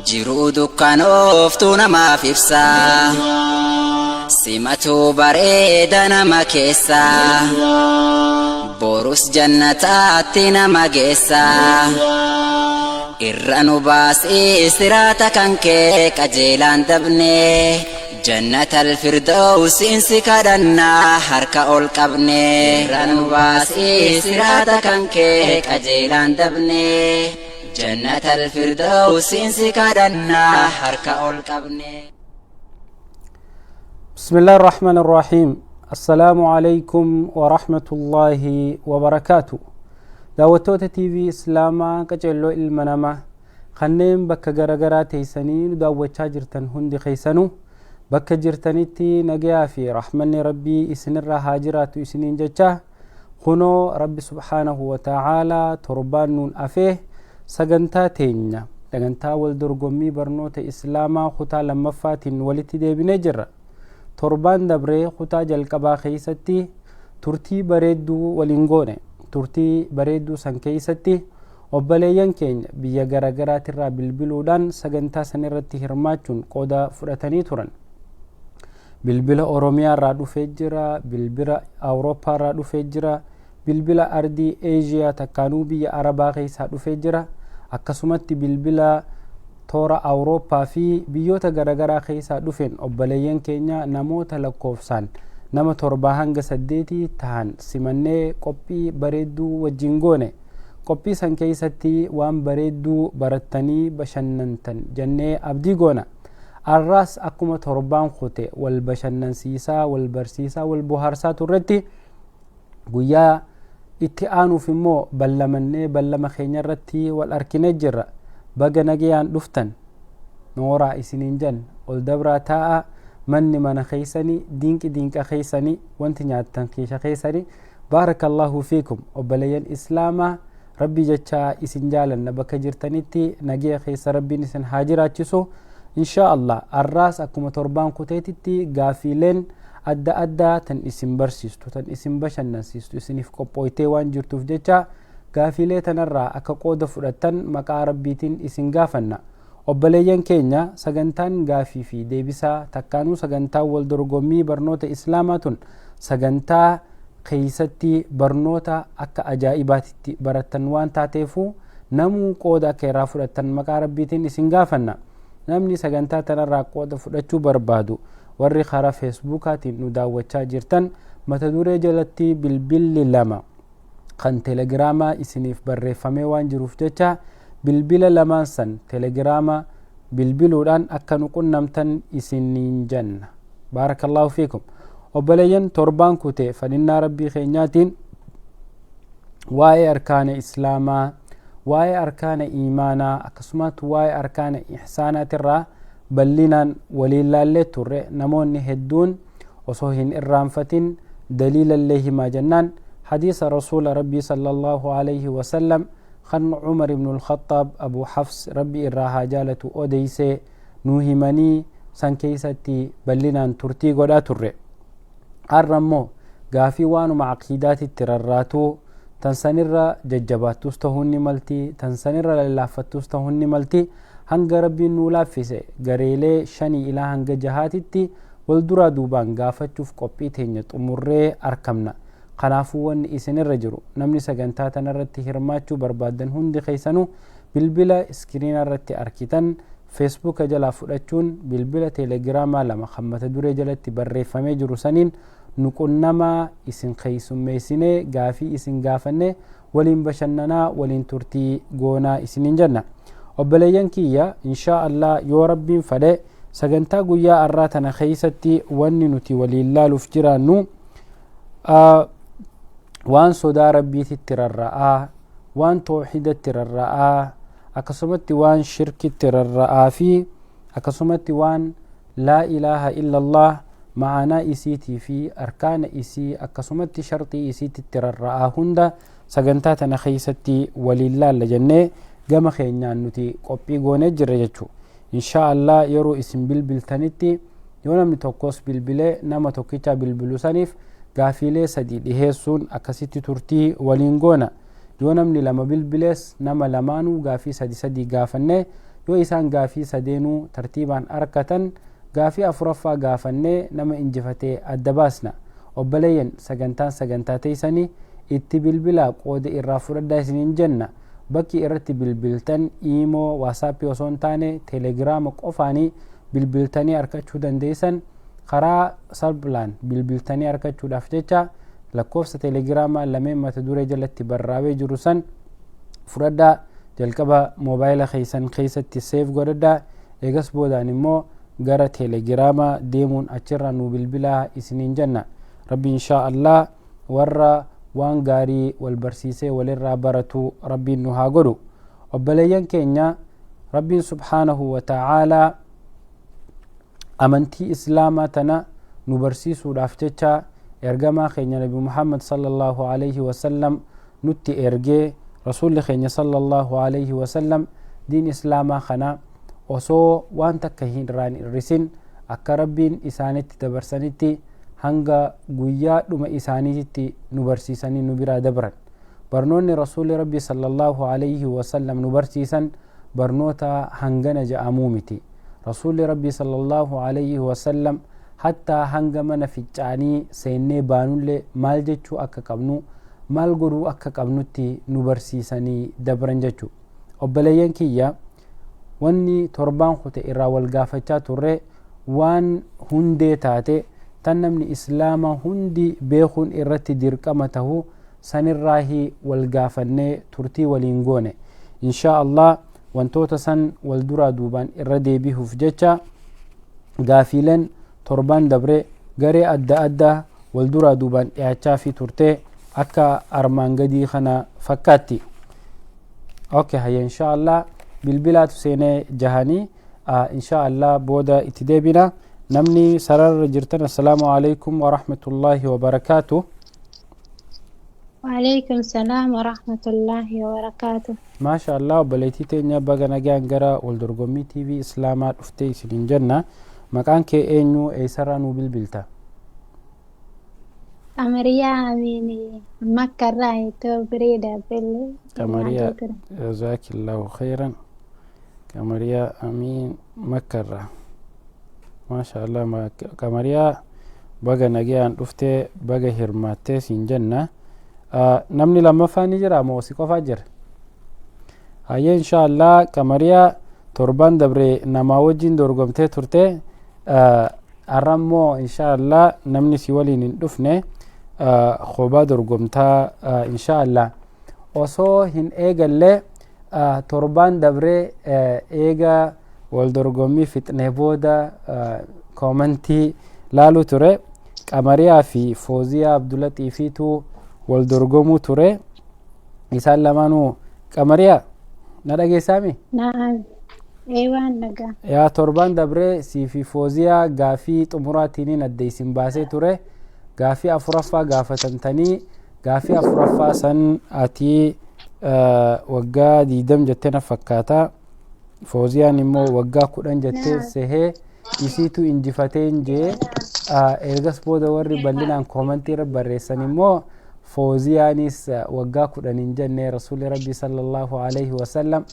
jiruu dukkanoftu namaaf ibsa simatu bareeda nama keessa borus jannataatti nama geessa irra nu baasii siraata kan kee qajeelaan dabne jannatal firdawsi insi kadhanna harka ol qabne irra nu baasii siraata kan kee qajeelaan dabne jannatal firdawsi insi kadhanna harka ol qabne. بسم الله الرحمن الرحيم. السلام عليكم ورحمة الله وبركاته. دعوتوتا تي في إسلاما كجلو المنامة خنين بك غرغرا تيسانين دعوتشا جرتن هندي خيسانو بك جرتنيتي نجيا في رحمن ربي إسنر هاجرات إسنين جتشا خنو ربي سبحانه وتعالى تربان نون أفيه سغنتا تينيا دغنتا والدرغمي برنوتا إسلاما خطا لما فاتن ولتي دي بنجر تربان دبري خطا جلقبا خيستي ترتي بريدو ولنغوني ترتي بريدو سن كيستي وبليان كين بيا غرغرات الرا بالبلودان سغنتا سنرتي هرماچون قودا فرتني تورن بالبلا اوروميا رادو فجرا بالبلا اوروبا رادو فجرا بالبلا اردي ايجيا تكانو بيا عربا خيسا دو فجرا akkasumatti bilbila toora awurooppaa fi biyyoota garagaraa keessaa dhufen obboleeyyan keenya namoota lakkoofsaan nama 7 hanga 8 ta'an simannee qophii bareedduu wajjin goone qophii san keessatti waan bareedduu barattanii bashannantan jennee abdii goona arraas akkuma torbaan kute wal bashannansiisaa wal barsiisaa wal bohaarsaa turretti guyyaa itti aanuuf immoo ballama keenya irratti wal arkinee jirra baga nagayaan dhuftan nooraa isiniin jan ol dabraa taa'a manni mana keeysanii diinqa keeysanii wanti nyaattan keesha keeysanii baarakallahu fiikum obboleeyyan islaamaa rabbii jechaa isin jaalanna bakka jirtanitti nagaya keessa rabbiin isin haa jiraachisu inshaa Allah arraas akkuma torbaan kuteetitti gaafiileen adda addaa tan isin barsiistu tan isin bashannansiistu isiniif qophooytee waan jirtuuf jecha gaafiilee tanarraa akka qooda fudhattan maqaa rabbiitiin isin gaafanna obboleeyyan keenya sagantaan gaafii fi deebisaa takkaanuu sagantaa wal dorgommii barnoota islaamaatun sagantaa keeysatti barnoota akka ajaa'ibaatitti barattan waan taateefu namuu qooda akka irraa fudhattan maqaa rabbiitiin isin gaafanna namni sagantaa tanarraa qooda fudhachuu barbaadu warri karaa feesbuukaatiin nu daawwachaa jirtan mata duree jalatti bilbilli 2 kan telegiraamaa isiniif barreeffamee waan jiruuf jecha bilbila 2 san telegiraama bilbiluudhaan akka nu qunnamtan isiniin janna baarakallahu fiikum obboleeyyan torbaan kute fadhinnaa rabbii keenyaatiin waa'ee arkaana islaamaa waa'ee arkaana iimaanaa akkasumas waa'ee arkaana ihsaanaatirraa ballinaan waliin laallee turre namoonni hedduun osoo hin irraanfatin daliilallee himaa jennaan hadiisa rasuula rabbii sallallahu alayhi wasallam kan Umar ibn al-Khattab Abu Hafs rabbii irraa haa jaalatu odeysee nuu himanii san keeysatti ballinaan turtii godhaa turre har'ammoo gaafii waanuma aqiidaatitti rarraatuu tan sanirra jajjabaattus ta'uun ni malti tan sanirra lallaafattus ta'uun ni malti hanga rabbiin nuu laaffise gareelee 5 ilaa hanga 6titti wal duraa duubaan gaafachuuf qophii teenya xumurree arkamna kanaafuu wanni isinirra jiru namni sagantaa tanarratti hirmaachuu barbaadan hundi keessanuu bilbila iskiriina irratti arkitan feesbuuka jalaa fudhachuun bilbila teelegiraamaa 2 kan mata duree jalatti barreeffamee jiru saniin nu qunnamaa isin keessummeessinee gaafii isin gaafanne waliin bashannanaa waliin turtii goonaa isiniin jenna obboleeyyan kiyya inshaa Allah yoo rabbiin fedhe sagantaa guyyaa arraa tana keessatti wanni nuti waliin laaluuf jiraannu waan sodaa rabbiitti rarra'aa waan tawxiidatti rarra'aa akkasumatti waan shirkitti rarra'aa fi akkasumatti waan laa ilaaha illa Allah ma'anaa isiitii fi arkaana isii akkasumatti sharxii isiitti rarra'aa hunda sagantaa tana keessatti waliin laalla jennee gama keenyaan nuti qophii goonee jirra jechuudha inshaa Allah yeroo isin bilbiltanitti yoo namni tokkos bilbilee nama tokkicha bilbilu saniif gaafiilee 3 dhiheessuun akkasitti turtii waliin goona yoo namni 2 bilbilees nama lamaanuu gaafii 3 gaafannee yoo isaan gaafii sadeenuu tartiibaan arkatan gaafii afuraffaa gaafannee nama injifatee adda baasna. Obboleeyyan sagantaa teessanii itti bilbilaa qooda irraa fudhadhaa isiniin jenna. Bakki irratti bilbiltan iimoo waasaappii osoo hin taane teelegiraama qofaanii bilbiltanii arkachuu dandeessan. Karaa salphaan bilbiltanii argachuudhaaf jecha lakkoofsa teelegiraamaa lameen mata duree jalatti barraa'ee jiru san fudhadhaa. Jalqaba moobaayila keessan keessatti seef godhadhaa. Eegas boodaan immoo gara teelegiraamaa deemuun achirraa nu bilbilaa isiniin jenna. Rabbi inshaa Allah warra waan gaarii wal barsiisee walirraa baratu rabbiin nu haa godhu. Obboleeyyan keenya rabbiin subhaanahu wa ta'aalaa amantii islaamaa tana nu barsiisuudhaaf jecha ergamaa keenya nabi Muhammad sallallahu alaihi wasallam nutti ergee rasuulli keenya sallallahu alaihi wasallam diin islaamaa kana osoo waan takka hin hir'isin akka rabbiin isaanitti dabarsanitti hanga guyyaa dhuma isaaniitti nu barsiisanii nu biraa dabran. Barnoonni rasuulli rabbi sallallahu alaihi wasallam nu barsiisan barnoota hangana ja'amuu miti. Rasuulli rabbi sallallahu alaihi wasallam hatta hanga mana ficcaanii seennee baanullee maal jechuu akka qabnu maal godhuu akka qabnutti nu barsiisanii dabran jechuu. Obboleeyyan kiyya wanni torbaan kute irraa wal gaafachaa turre waan hundee taate tan namni islaamaa hundi beekuun irratti dirqama tahu sanirraahi wal gaafannee turtii waliin goone. Inshaa Allah wantoota san wal duraa duubaan irra deebihuuf jecha gaafiileen torbaan dabre garee adda addaa wal duraa duubaan dhiyaachaa fi turtee akka armaan gadii kana fakkaatti. Hayya inshaa Allah bilbilaatu seenee jahanii inshaa Allah booda itti deebina. Namni sararra jirtan assalaamu alaikum wa rahmatullahi wa barakaatuh. وعليكم السلام ورحمة الله وبركاته. ما شاء الله وبليتي تينيا بغنا جانجرا والدرغمي تي في إسلامات أفتي سنين جنة مكان كي إنو إيسرانو بالبلتا أمريا أميني مكة راي تو بريدة بل كمريا جزاك الله خيرا كمريا أمين مكة را ما شاء الله كمريا بغنا جان أفتي بغا هرماتي سنين جنة namni lammaffaa ni jira moo si qofa jira? Hayya inshaa Allah qamariyaa torban dabre namaa wajjin dorgomtee turte arrammoo inshaa Allah namni si waliin hin dhufne kophaa dorgomtaa inshaa Allah osoo hin eegalle torban dabre eega wal dorgommii fixnee booda koomentii laalu ture. Qamariyaa fi Fooziyaa Abdulatiifiitu wal dorgomuu ture. Isaan lamaanuu qamariyaa na dhageessaami? Na'am. Eewwan dhagaa. Yaa torban dabre si fi Fooziyaa gaafii xumuraatiin adda isin baasee ture. Gaafii afuraffaa gaafatamtanii gaafii afuraffaa san ati waggaa 20 jettee na fakkaata. Fooziyaan immoo waggaa 10 jettee sehee isiitu injifatee injee ergas booda warri bal'inaan koomentii irra barreessan immoo Fooziyaanis waggaa 10 hin jenne rasuulli rabbi sallallahu alaihi wasallam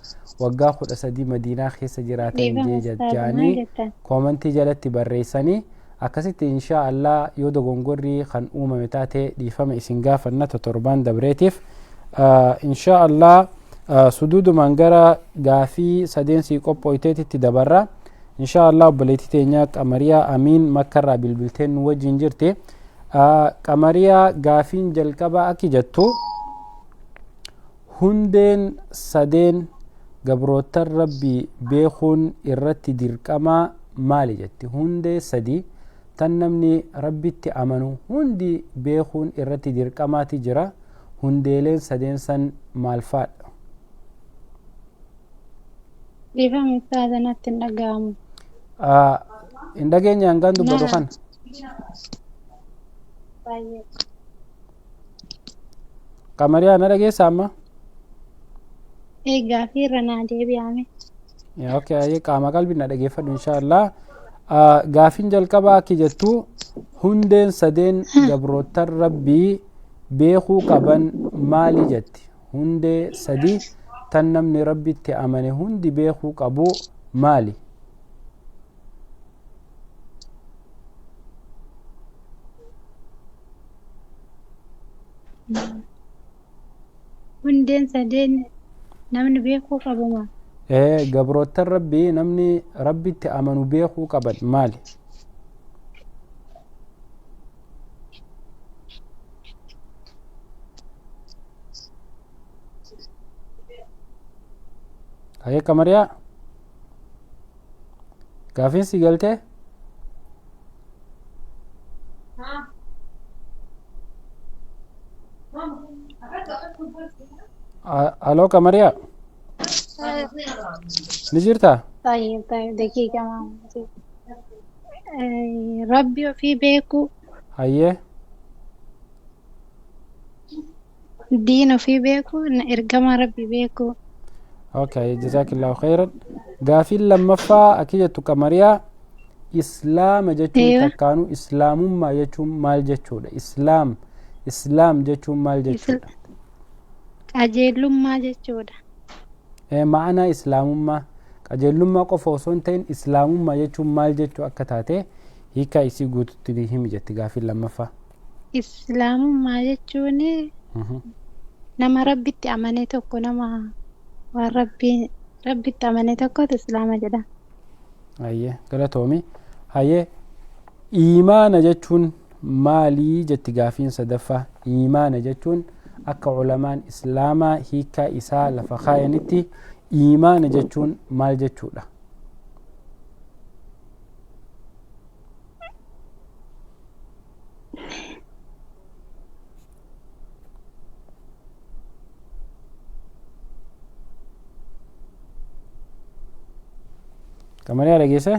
waggaa 13 madiinaa keessa jiraatan jejjaanii koomentii jalatti barreessanii akkasitti inshaa Allah yoo dogongorri kan uumame taate dhiifama isin gaafannata torban dabreetiif inshaa Allah suduudumaan gara gaafii sadeensii qophooyteetitti dabarra. inshaa Allah obboleettii teenya qamariyaa amiin makkarraa bilbilteen nu wajjin jirti. qamariyaa gaafiin jalqabaa akki jettu hundeen sadeen gabrootan rabbii beekuun irratti dirqamaa maali jetti? hundee sadii tan namni rabbitti amanu hundi beekuun irratti dirqamaati jira. hundeeleen sadeen san maal faadha? Dhiifama isaa sanatti hin dhaga'amu. Hin dhageenya hangaan dubbatu kana? Qamariyaa na dhageessa amma? Gaafii irra naa deebi'ame. Okay, qaama qalbii na dhageeffadhu inshaa Allah. Gaafiin jalqabaa akki jettu hundeen sadeen gabrootan rabbii beekuu qaban maali jetti? hundee sadii tan namni rabbitti amane hundi beekuu qabu maali? hundeen sadeen namni beekuu qabu maal? Gabroottan rabbii namni rabbitti amanu beekuu qaban maali? Hayya Qamariyaa gaafiin si galtee? Aloo Qamariyaa ni jirtaa? طيب دقيقة ما ربي وفي بيكو Hayyee دين وفي بيكو إرقام ربي بيكو. okay jazaakillahu khayran. Gaafiin lammaffaa akka jettu Qamariyaa islaama jechuun takkaanuu islaamummaa jechuun maal jechuudha? Islaam jechuun maal jechuudha? qajeelummaa jechuudha. Ma'anaa islaamummaa qajeelummaa qofa osoo hin ta'in islaamummaa jechuun maal jechuu akka taate hiikaa isii guututti ni himi jetti gaafiin lammaffaa. Islaamummaa jechuun nama rabbitti amane tokko, nama waan rabbitti amane tokkotu islaama jedhama. Hayyee galatoomi. Hayyee iimaana jechuun maalii jetti gaafiin sadaffaa? Iimaana jechuun akka ulamaan islaamaa hiikaa isaa lafa kaayanitti iimaana jechuun maal jechuudha? Qamariyaa dhageesse?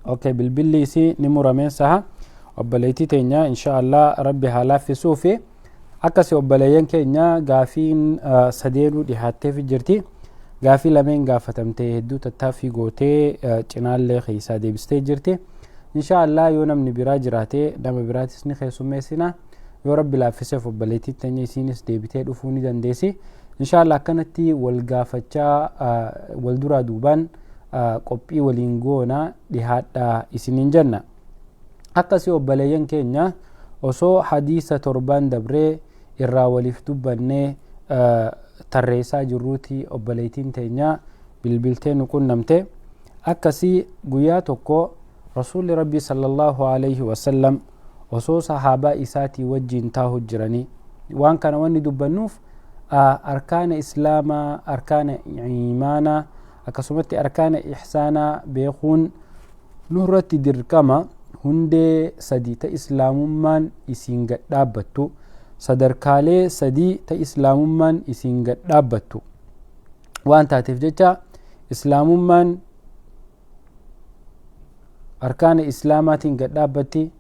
Okay, bilbilli isii ni murameen saha. Obboleettii teenya inshaallah rabbi haa laaffisuu fi akkasi obboleeyyan keenya gaafiin sadeenuu dhihaatteef jirti. Gaafii lameen gaafatamtee hedduu tattaaffii gootee cinaallee keessaa deebistee jirti. Inshaallah yoo namni biraa jiraatee nama biraatis ni keessummeessina. Yoo rabbi laaffiseef obboleettii teenya isiinis deebitee dhufuu ni dandeessi. Inshaallah akkanatti wal gaafachaa wal duraa duubaan qophii waliin goona dhihaadhaa isiniin jenna. Akkasii obboleeyyan keenya osoo hadiisa torban dabree irraa waliif dubbannee tarreessaa jirruuti obboleettiin teenya bilbiltee nu qunnamte. Akkasii guyyaa tokko rasuulli rabbii sallallahu alayhi wasallam osoo sahaabaa isaatii wajjiin taa'u jiranii waan kana wanni dubbannuuf arkaana islaamaa, arkaana iimaanaa akkasumatti arkaana ihsaanaa beekuun nurratti dirqama. Hundee sadii ta islaamummaan isiin gad dhaabbattu, sadarkaalee sadii ta islaamummaan isiin gad dhaabbattu waan taateef jecha islaamummaan arkaana islaamaatiin gad dhaabbatti,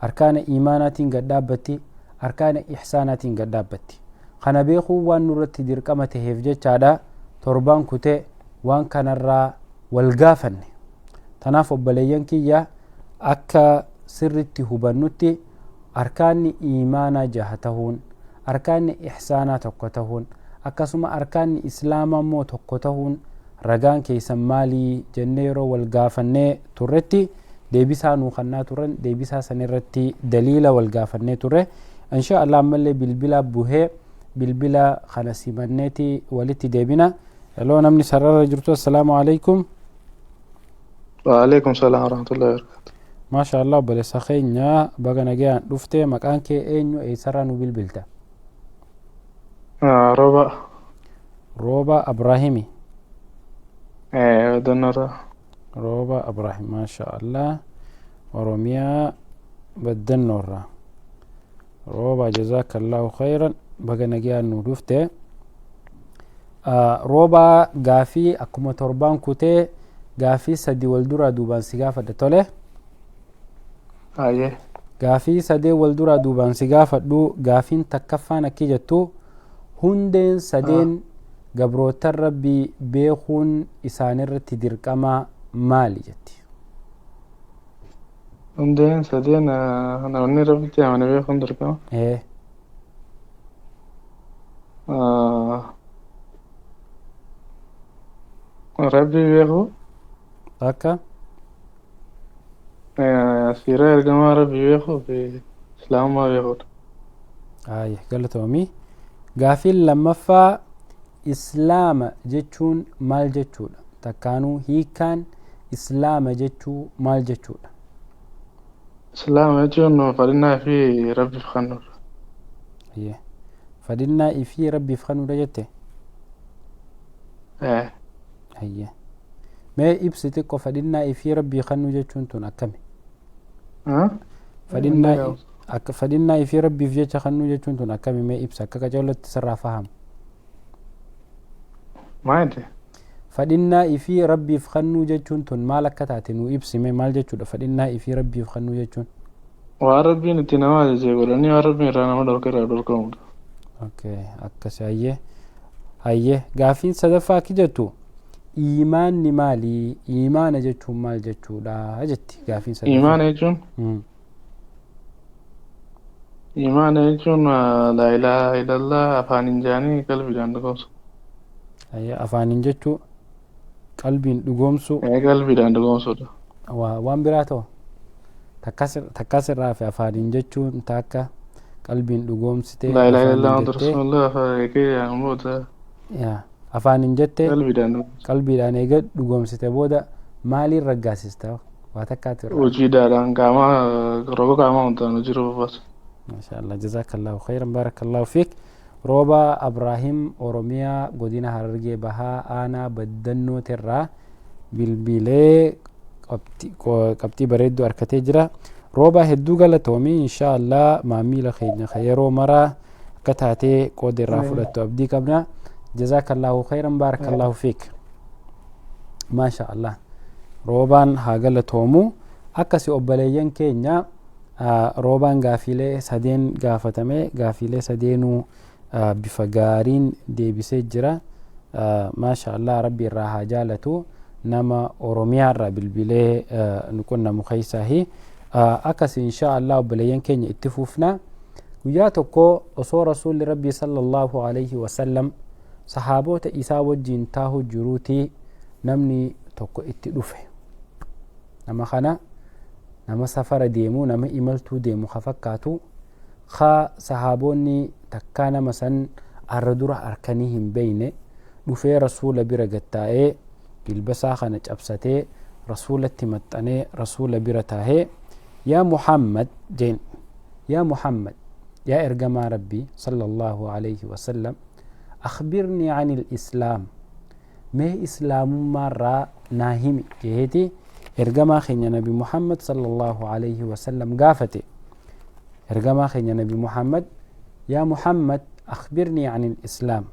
arkaana iimaanaatiin gad dhaabbatti, arkaana ihsaanaatiin gad dhaabbatti. Kana beekuu waan nurratti dirqama taheef jechaadha torbaan kutee waan kanarraa wal gaafanne. Tanaaf obboleeyyan kiyya akka sirritti hubannutti arkaanni iimaanaa jaha tahuun, arkaanni ihsaanaa tokko tahuun, akkasuma arkaanni islaamaa immoo tokko tahuun ragaan keessan maalii jennee yeroo wal gaafannee turretti deebisaa nuu kennaa turan. Deebisaa sanirratti daliila wal gaafannee turre. Insha Allah ammallee bilbila buhee bilbila kana simanneeti walitti deebina. Hello namni sarara jirtu, assalaamu alaykum. وعليكم السلام ورحمة الله وبركاته. ما شاء الله بلسا خينيا بغا نجيان دفته مكان كي اينو اي سرانو بالبلتا روبا ابراهيمي دنرا روبا ابراهيم ما شاء الله وروميا بدنورا روبا جزاك الله خيرا بغا نجيان دفته روبا غافي اكما تربان كوتي غافي سدي والدورا دوبان سيغافة تولي gaafii sadee wal duraa duubaan si gaafadhu. Gaafiin takkaffaan akki jettu hundeen sadeen gabrootan rabbii beekuun isaanirratti dirqama maali jetti? hundeen sadeen namni rabbitti amane beekuun dirqama. Rabbi beeku Akka siira ergamaa rabbi beekuu fi islaamummaa beekuudha. galatoomii. Gaafiin lammaffaa islaama jechuun maal jechuudha? Takkaanuu hiikaan islaama jechuu maal jechuudha? Islaama jechuun fadhinnaa fi rabbiif kennuudha. Fadhinnaa fi rabbiif kennuudha jette? Mee ibsi xiqqoo fadhinnaa fi rabbii kennuu jechuun tun akkami? Fadhinnaa fi rabbiif jecha kennuu jechuun tun akkami? Mee ibsa akka qajeelatti sirraa fahamu. Maali? Fadhinnaa fi rabbiif kennuu jechuun tun maal akka taate nuu ibsi. Mee maal jechuudha fadhinnaa fi rabbiif kennuu jechuun? Waan rabbiin itti nama ajajee godhanii waan rabbiin irraa nama dhorka irraa dhorkamudha. Akkasi hayyee. Gaafiin sadaffaa akka jettu iimaanni maali? Iimaana jechuun maal jechuudha jetti gaafiin sadaffaa. Iimaana jechuun laa ilaaha illallah afaaniin jaanii qalbiidhaan dhugoomsu. Afaaniin jechuu qalbiin dhugoomsu. Qalbiidhaan dhugoomsudha. Waan biraa ta'u takkas irraa fi afaaniin jechuun takka qalbiin dhugoomsitee laa ilaaha illallah rasulullah afaaniin jettee qalbiidhaan eega dhugoomsite booda maaliin raggaasista? Waa takkaati irraa hojiidhaan roga qaamaa huntaan hojii roobas. Maashaallah jazaakallahu khayran baarakallahu fiik. Rooba Abraahim Oromiyaa godina Harargee Bahaa aanaa Baddannootirraa bilbilee qabxii bareedduu harkatee jira. Rooba hedduu galatoomii inshaallah maamiila keenya yeroo maraa akka taatee qooda irraa fudhattu abdii qabna. Jazaakallahu khayran baarakallahu fiik. Maashaallah roobaan haa galatoomu. Akkasi obboleeyyan keenya roobaan gaafiilee sadeen gaafatame gaafiilee sadeenuu bifa gaariin deebisee jira. Maashaallah rabbi irraa haa jaalatu. Nama Oromiyaa irraa bilbilee nuqunnamu keeysaahi. Akkasi inshaallah obboleeyyan keenya itti fufna. Guyyaa tokko osoo rasuulli rabbii sallallahu alayhi wasallam sahaabota isaa wajjiin taahuu jiruutii namni tokko itti dhufe. Nama kana nama safara deemu nama imaltuu deemu ka fakkaatu ka sahaabonni takkaa nama san arra dura arkanii hin beeyne dhufee rasuula bira gattaa'ee bilbasaa kana cabsatee rasuulatti maxxanee rasuula bira taahee yaa Muhammad jeen yaa Muhammad yaa ergamaa rabbii sallallahu alayhi wasallam akhbirnii anil islaam mee islaamummaarraa naa himi jeeti ergamaa keenya nabi Muhammad sallallahu alayhi wasallam gaafate. ergamaa keenya nabi Muhammad yaa Muhammad akhbirnii anil islaam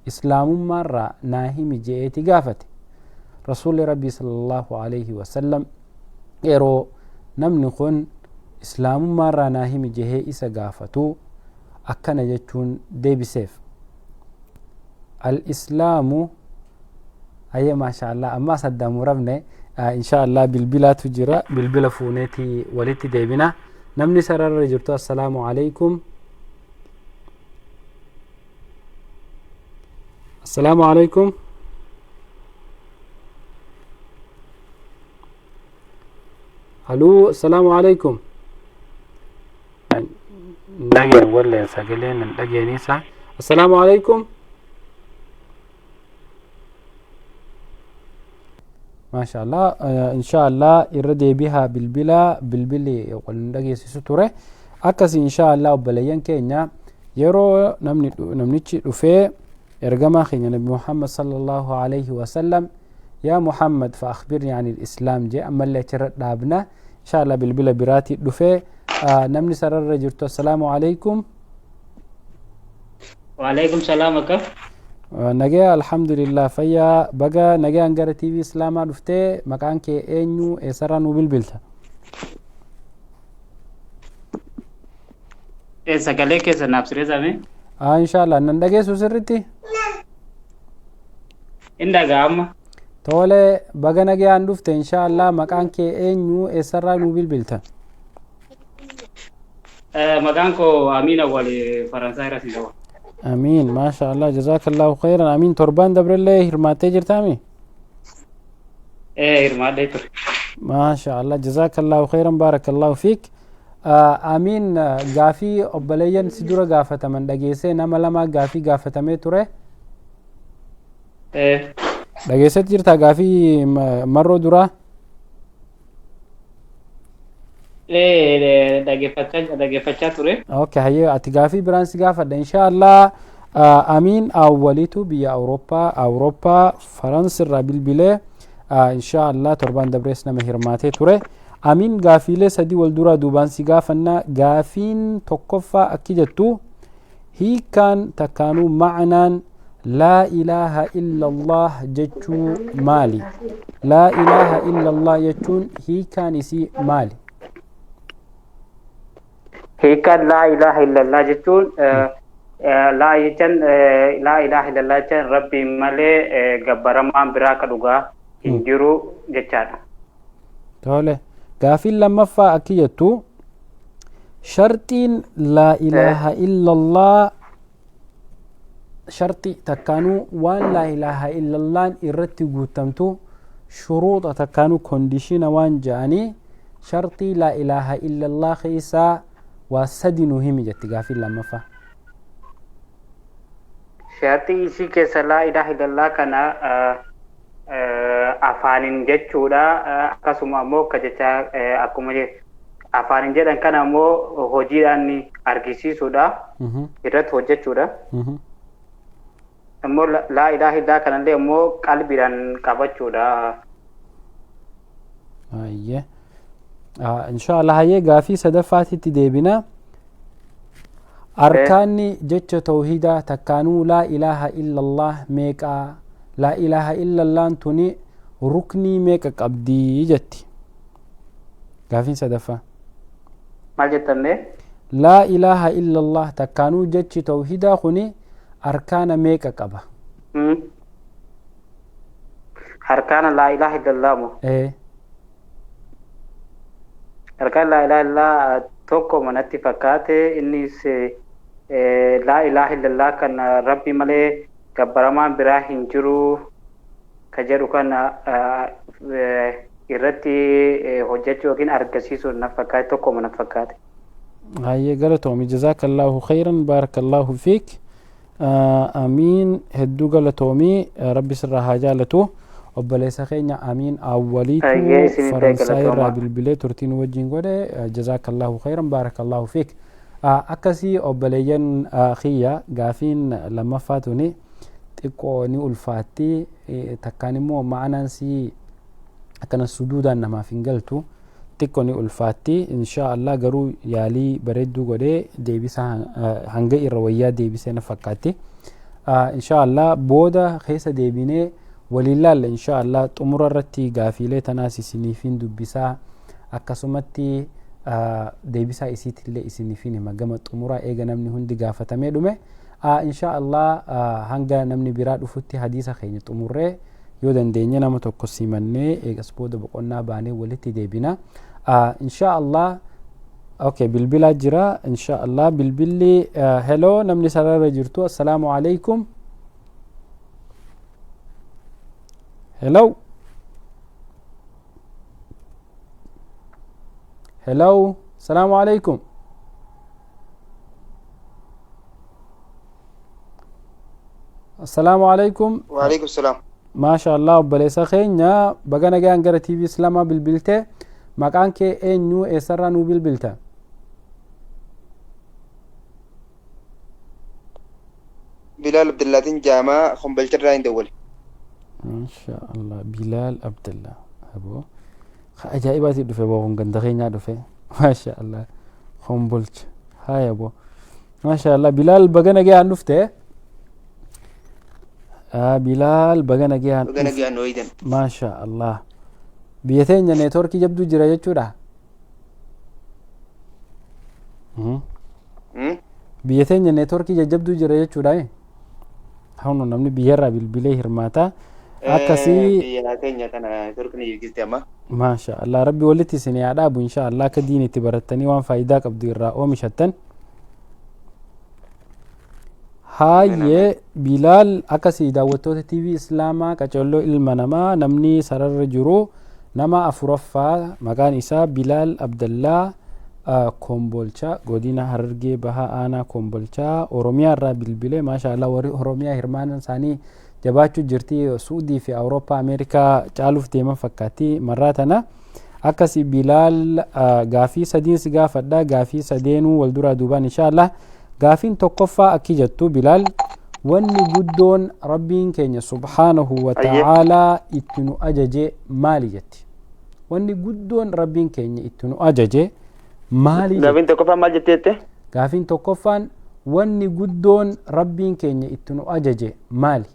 islaamummaarraa naa himi jeeti gaafate. Rasuulli rabbii sallallahu alayhi wasallam yeroo namni kun islaamummaarraa naa himi jehee isa gaafatu akkana jechuun deebiseef. Al-islaamu ayye maashaallah amma saddaamu rabne inshaallah bilbilaatu jira bilbila fuuneeti walitti deebina. Namni sararra jirtu assalaamu alaykum. Assalaamu alaykum. Haluu assalaamu alaykum. Dhageen walleen sagaleen hin dhageenisa. Assalaamu alaykum. maashaallah inshaallah irra deebihaa bilbili waliin dhageessisu ture. Akkasi inshaallah obboleeyyan keenya yeroo namnichi dhufee ergamaa keenya nabi Muhammad sallallahu alayhi wasallam yaa Muhammad fa akhbirni anil islaam jee ammallee achirra dhaabna. Inshaallah bilbila biraati dhufee namni sararra jirtu assalaamu alaykum. Wa alaykum salaam akka nagaya alhamdulillah fayyaa baga nagayaan gara TV islaamaa dhuftee maqaan kee eenyu eessarraa nu bilbilta? sagalee keessa naaf sireessame inshaallah nan dhageessu sirritti hin dhaga'ama. tole baga nagayaan dhufte inshaallah maqaan kee eenyu eessarraa nuu bilbilta Maqaan koo Amiin Awwal Faransaay irraa si qaba. amiin maasha allah jazaakallahu khayran amiin torban dabrellee hirmaattee jirtaami Hirmaadhee ture. maasha allah jazaakallahu khayran baarakallahu fiik amiin gaafii obboleeyyan si dura gaafataman dhageessee nama lama gaafii gaafatamee ture dhageessetti jirta gaafii marroo duraa Dhaggeeffachaa ture. okay hayyee ati gaafii biraan si gaafadha inshaallah amiin awwalitu biyya awurooppaa faransi irraa bilbilee inshaallah torban dabrees nama hirmaatee ture amiin gaafiilee sadii wal duraa duubaan si gaafanna gaafiin tokkoffaa akki jettu hiikaan takkaanuu macnaan laa ilaaha illa allah jechuu maali laa ilaaha illa allah jechuun hiikaan isii maali Hiikaan laa ilaaha illallah jechuun laa ilaaha illallah jechuun rabbi malee gabbaramaan biraa ka dhugaa hin jiru jechaadha. tole gaafiin lammaffaa akki jettu sharxiin laa ilaaha illallah sharxi takkaanuu waan laa ilaaha illallaan irratti guutamtu shuruuxa takkaanuu kondishina waan ja'anii sharxii laa ilaaha illallah keessaa waa sadi nu himi jetti gaafiin lammaffaa Shartii isii keessa laa ilaaha illallah kana afaanin jechuudha akkasuma ammoo akka jecha akkuma afaanin jedhan kana ammoo hojiidhaan argisiisuudha irratti hojjechuudha ammoo laa ilaaha illallah kanallee ammoo qalbiidhaan qabachuudha. hayyee inshaallah hayyee gaafii sadaffaatitti deebina arkaanni jecha tawhiidaa takkaanuu laa ilaaha illallah meeqaa laa ilaaha illallaan tuni ruknii meeqa qabdii jetti gaafiin sadaffaa Maal jettanne? laa ilaaha illallah takkaanuu jechi tawhiidaa kuni arkaana meeqa qaba Harkaana laa ilaaha illallah moo? Harkaan laa ilaaha illallah tokko manatti fakkaate innis laa ilaaha illallah kan rabbi malee gabbaramaan biraa hin jiru ka jedhu kana irratti hojjechuu yookiin argisiisuu na fakkaate tokko mana fakkaate. hayyee galatoomi jazaakallahu khayran baarakallahu fiik amiin hedduu galatoomii rabbi sirraa haa jaalatu obboleessa keenya amiin awwaliitu faransaay irraa bilbilee turtiin wajjin godhe jazaakallahu khayran baarakallahu fiik akkasii obboleeyyan kiyya gaafiin lammaffaa tuni xiqqoo ni ulfaatti takkaan immoo ma'anaan sii akkana suduudaan namaaf hin galtu xiqqoo ni ulfaatti insha allah garuu yaalii bareedduu godhee deebisa hanga irra wayyaa deebisee na fakkaatti insha allah booda keessa deebinee waliin laalla insha allah xumura irratti gaafiilee tanaas isiniifin dubbisaa akkasumatti deebisaa isiitillee isiniifin hima gama xumuraa eega namni hundi gaafatamee dhume insha allah hanga namni biraa dhufutti hadiisa keenya xumurree yoo dandeenye nama tokko simannee eegas booda boqonnaa baanee walitti deebina insha allah okay bilbilaa jira insha allah bilbilli hello namni sarara jirtu assalaamu alaykum hello hello السلام عليكم السلام عليكم وعليكم السلام ما شاء الله وبليس خينيا بغانا جان غير تي في اسلاما بالبلته مكان كي انيو اسرانو بالبلته بلال عبد الله جامع خنبلتر راين دول ما شاء الله بلال عبد الله ابو عجائبات دفه بو غندخينيا دفه ما شاء الله خنبلت هاي ابو ما شاء الله بلال بغانا جان نفته بلال بغانا جان ويدن ما شاء الله بيتين نيتوركي جبدو جرا جچودا biyya teenya neetworkii jajjabduu jira jechuudha hawnu namni biyyarraa bilbilee hirmaata akkasii biyya keenya kana turkii jirti amma. maasha Allah rabbi walitti isin yaa dhaabu insha Allah akka diinitti barattanii waan faayidaa qabdu irraa oomishattan. Hayyee Bilaal akkasii daawwattoota TV Islaamaa qaceelloo ilma namaa namni sararra jiru nama afuraffaa maqaan isaa Bilaal Abdallaa Kombolchaa godina Harargee Bahaa Aanaa Kombolchaa Oromiyaa irraa bilbilee maasha Allah warri Oromiyaa hirmaannaan isaanii jabaachuu jirti Suudii fi Awurooppaa Ameerikaa caaluuf deeman fakkaatti marraa tana akkasii Bilaal gaafii sadiin si gaafadha gaafii sadeenuu wal duraa duubaan insha Allah. Gaafiin tokkoffaa akki jettu Bilaal wanni guddoon rabbiin keenya subhaanahu wa ta'aalaa itti nu ajaje maali jetti? Wanni guddoon rabbiin keenya itti nu ajaje maali? Gaafiin tokkoffaan maal jettee? Gaafiin tokkoffaan wanni guddoon rabbiin keenya itti nu ajaje maali?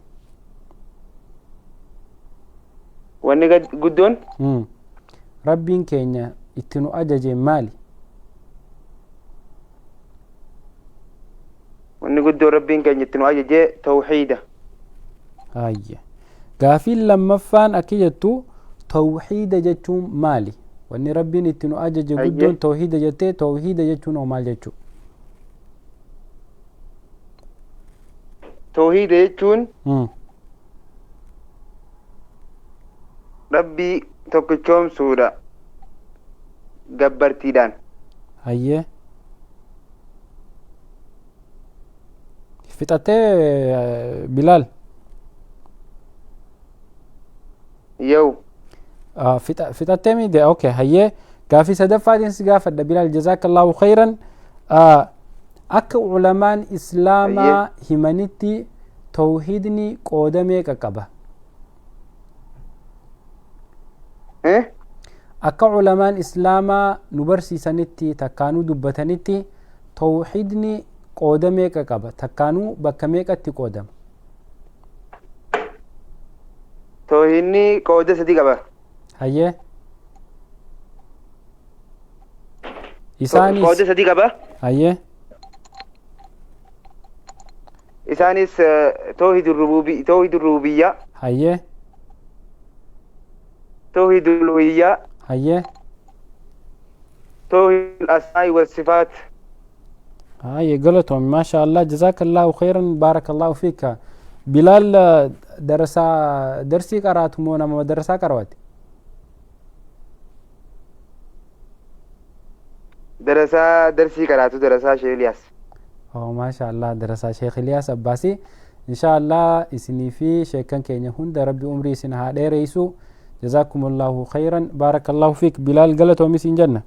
Wanni guddoon? Rabbiin keenya itti nu ajaje maali? Wanni guddoo rabbiin keenya itti nu ajaje tawxiida. Hayya. Gaafiin lammaffaan akki jettu tawxiida jechuun maali? Wanni rabbiin itti nu ajaje guddoon tawxiida jettee tawxiida jechuun hoo maal jechuu? Tawxiida jechuun rabbii tokkichoomsuudha gabbartiidhaan. Hayyee. Fixattee Bilaal? Yoo. Fixattee miidhe okay hayyee gaafii sadaffaatiin si gaafadha Bilaal jazaakallahu khayran akka ulamaan islaamaa himanitti tawhiidni qooda meeqa qaba? Akka ulamaan islaamaa nu barsiisanitti takkaanuu dubbatanitti tawhiidni qooda meeqa qaba? Takkaanuu bakka meeqatti qoodama? Tawhiidni qooda sadii qaba. Hayyee. Isaanis qooda sadii qaba. hayyee. Isaanis tawhiidul rububiyyaa. Hayyee. Tawhiidul uluhiyyaa. hayyee. tawhiidul asmaa'i was sifaat. هاي قلتهم ما شاء الله جزاك الله خيرا بارك الله فيك بلال درسي قرأتم وانا مدرسة قرأت درسي قرأت درسة شيخ الياس ما شاء الله درسة شيخ الياس أباسي إن شاء الله إسني في شيكان كينيا هند ربي أمري سنها دي رئيسو جزاكم الله خيرا بارك الله فيك بلال قلتهم مسين جنة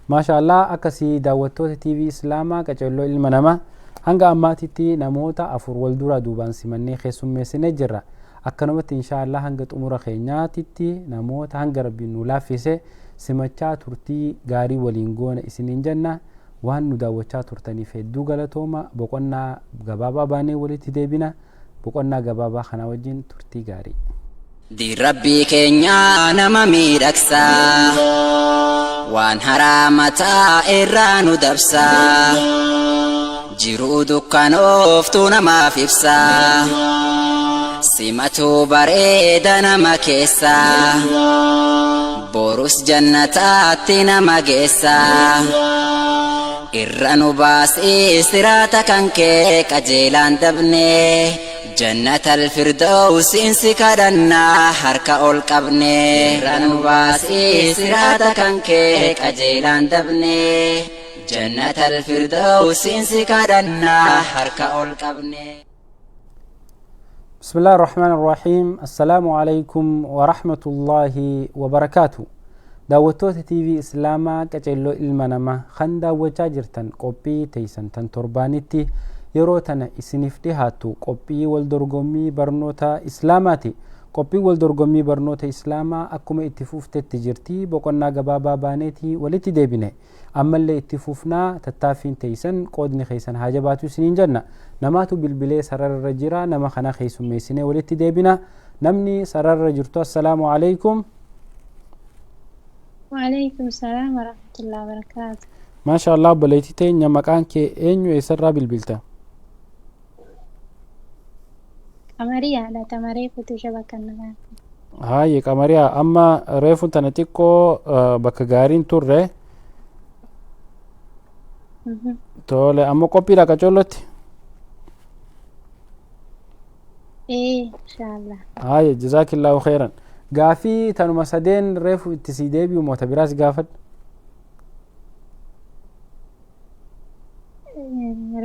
ما شاء الله أكسي دعوتوت TV إسلاما كجلو المنامة hanga ammaatitti namoota afur wal dura duubaan simannee keessummeessine jirra akkanumatti insha Allah hanga xumura keenyaatitti namoota hanga rabbiin nu laaffise simachaa turtii gaarii waliin goona isiniin jenna waan nu daawwachaa turtaniif hedduu galatooma boqonnaa gabaabaa baanee walitti deebina boqonnaa gabaabaa kana wajjin turtii gaarii diin rabbii keenya nama miidhagsaa waan haraamataa irraa nu dabsaa jiruu dukkanooftuu namaaf ibsaa simatuu bareeda nama keessaa borus jannataatti nama geessaa irra nu baasii siraata kan kee qajeelaan dabnee jannatal firdawsiin si kadhannaa harka ol qabnee irra nu baasii siraata kan kee qajeelaan dabnee جنة الفردوس انسكادنا حركة القبني بسم الله الرحمن الرحيم السلام عليكم ورحمة الله وبركاته دعوتوت TV إسلاما كجلو المنما خان دعوتا جرتن قبي تيسن تن تربانيتي يروتنا إسنفتهاتو قبي والدرغمي برنوتا إسلاماتي قبي والدرغمي برنوتا إسلاما أكما اتفوفت التجرتي بقنا قبابا بانيتي ولتي ديبني أما اللي اتفوفنا تتافين تيسن قودني خيسن حاجباتو سنين جنة نماتو بالبلي سرر الرجرة نما خنا خيسو ميسنة ولتي ديبنا نمني سرر الرجرتو السلام عليكم وعليكم السلام ورحمة الله وبركاته ما شاء الله بليتي تين نمكان كي اينيو يسرى بالبلتا qamariyaadha tamaree fuutu shabakannaa. Haayye qamariyaa amma reefu tana xiqqoo bakka gaariin turre tole amma qophiidha qacollotti. Inshallah. Haayye jazaakillaahu khairan. Gaafii tanuma sadeen reefu itti sii deebi'u moota biraas gaafadhu.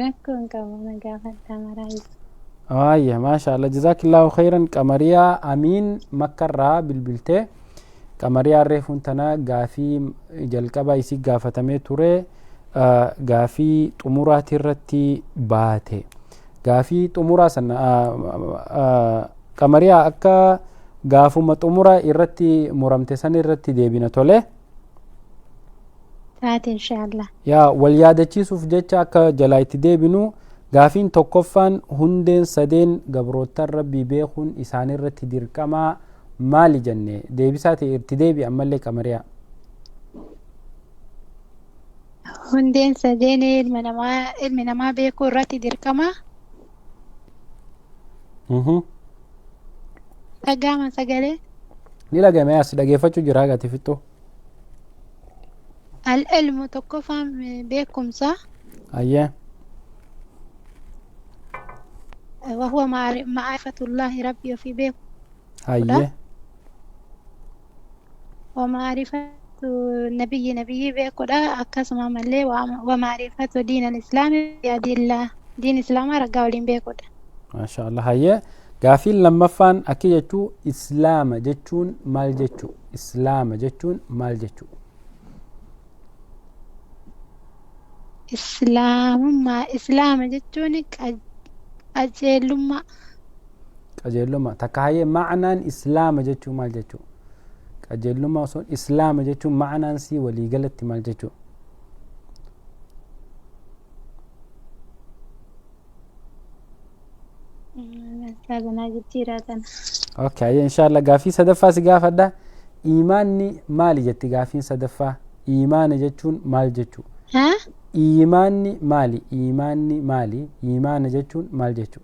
Rakkoon qabu na gaafadha maraa. Haayye maashaallah jazaakillaahu khairan. Qamariyaa Amiin Makkarraa bilbiltee qamariyaa reefuun tana gaafii jalqaba isii gaafatamee ture gaafii xumuraati irratti baate. Gaafii xumuraa sana qamariyaa akka gaafuma xumuraa irratti muramte san irratti deebina tole. Taate inshallah. Yaa wal yaadachiisuuf jecha akka jalaa itti deebinu gaafiin tokkoffaan hundeen sadeen gabroottan rabbii beekuun isaan irratti dirqamaa maali jenne deebisaa ta'e itti deebi ammallee qamariyaa. Hundeen sadeen ilmi namaa beekuu irratti dirqama. Dhagama sagalee. Ni dhagame as dhageeffachuu jira gati fixxu. Al-ilmu tokkoffaan beekumsa. Ayyee. وهو معرفة الله ربي وفي بيك. Ayyee. ومعرفة نبي بيك أكسم ملي ومعرفة دين الإسلام دين الإسلام رجالين بيك. ما شاء الله. Ayyee. Gaafiin lammaffaan akka jechuu islaama jechuun maal jechuu? Islaama jechuun maal jechuu? Islaama jechuun qajeelummaa. Qajeelummaa. Takka hayyee ma'anaan islaama jechuun maal jechuu? Qajeelummaa osoo islaama jechuun ma'anaan sii waliigalatti maal jechuu? Okay, inshallah gaafii sadaffaa si gaafadha. Imaanni maali jetti gaafiin sadaffaa? Imaana jechuun maal jechuu? Imaanni maali? Imaanni maali? Imaana jechuun maal jechuu?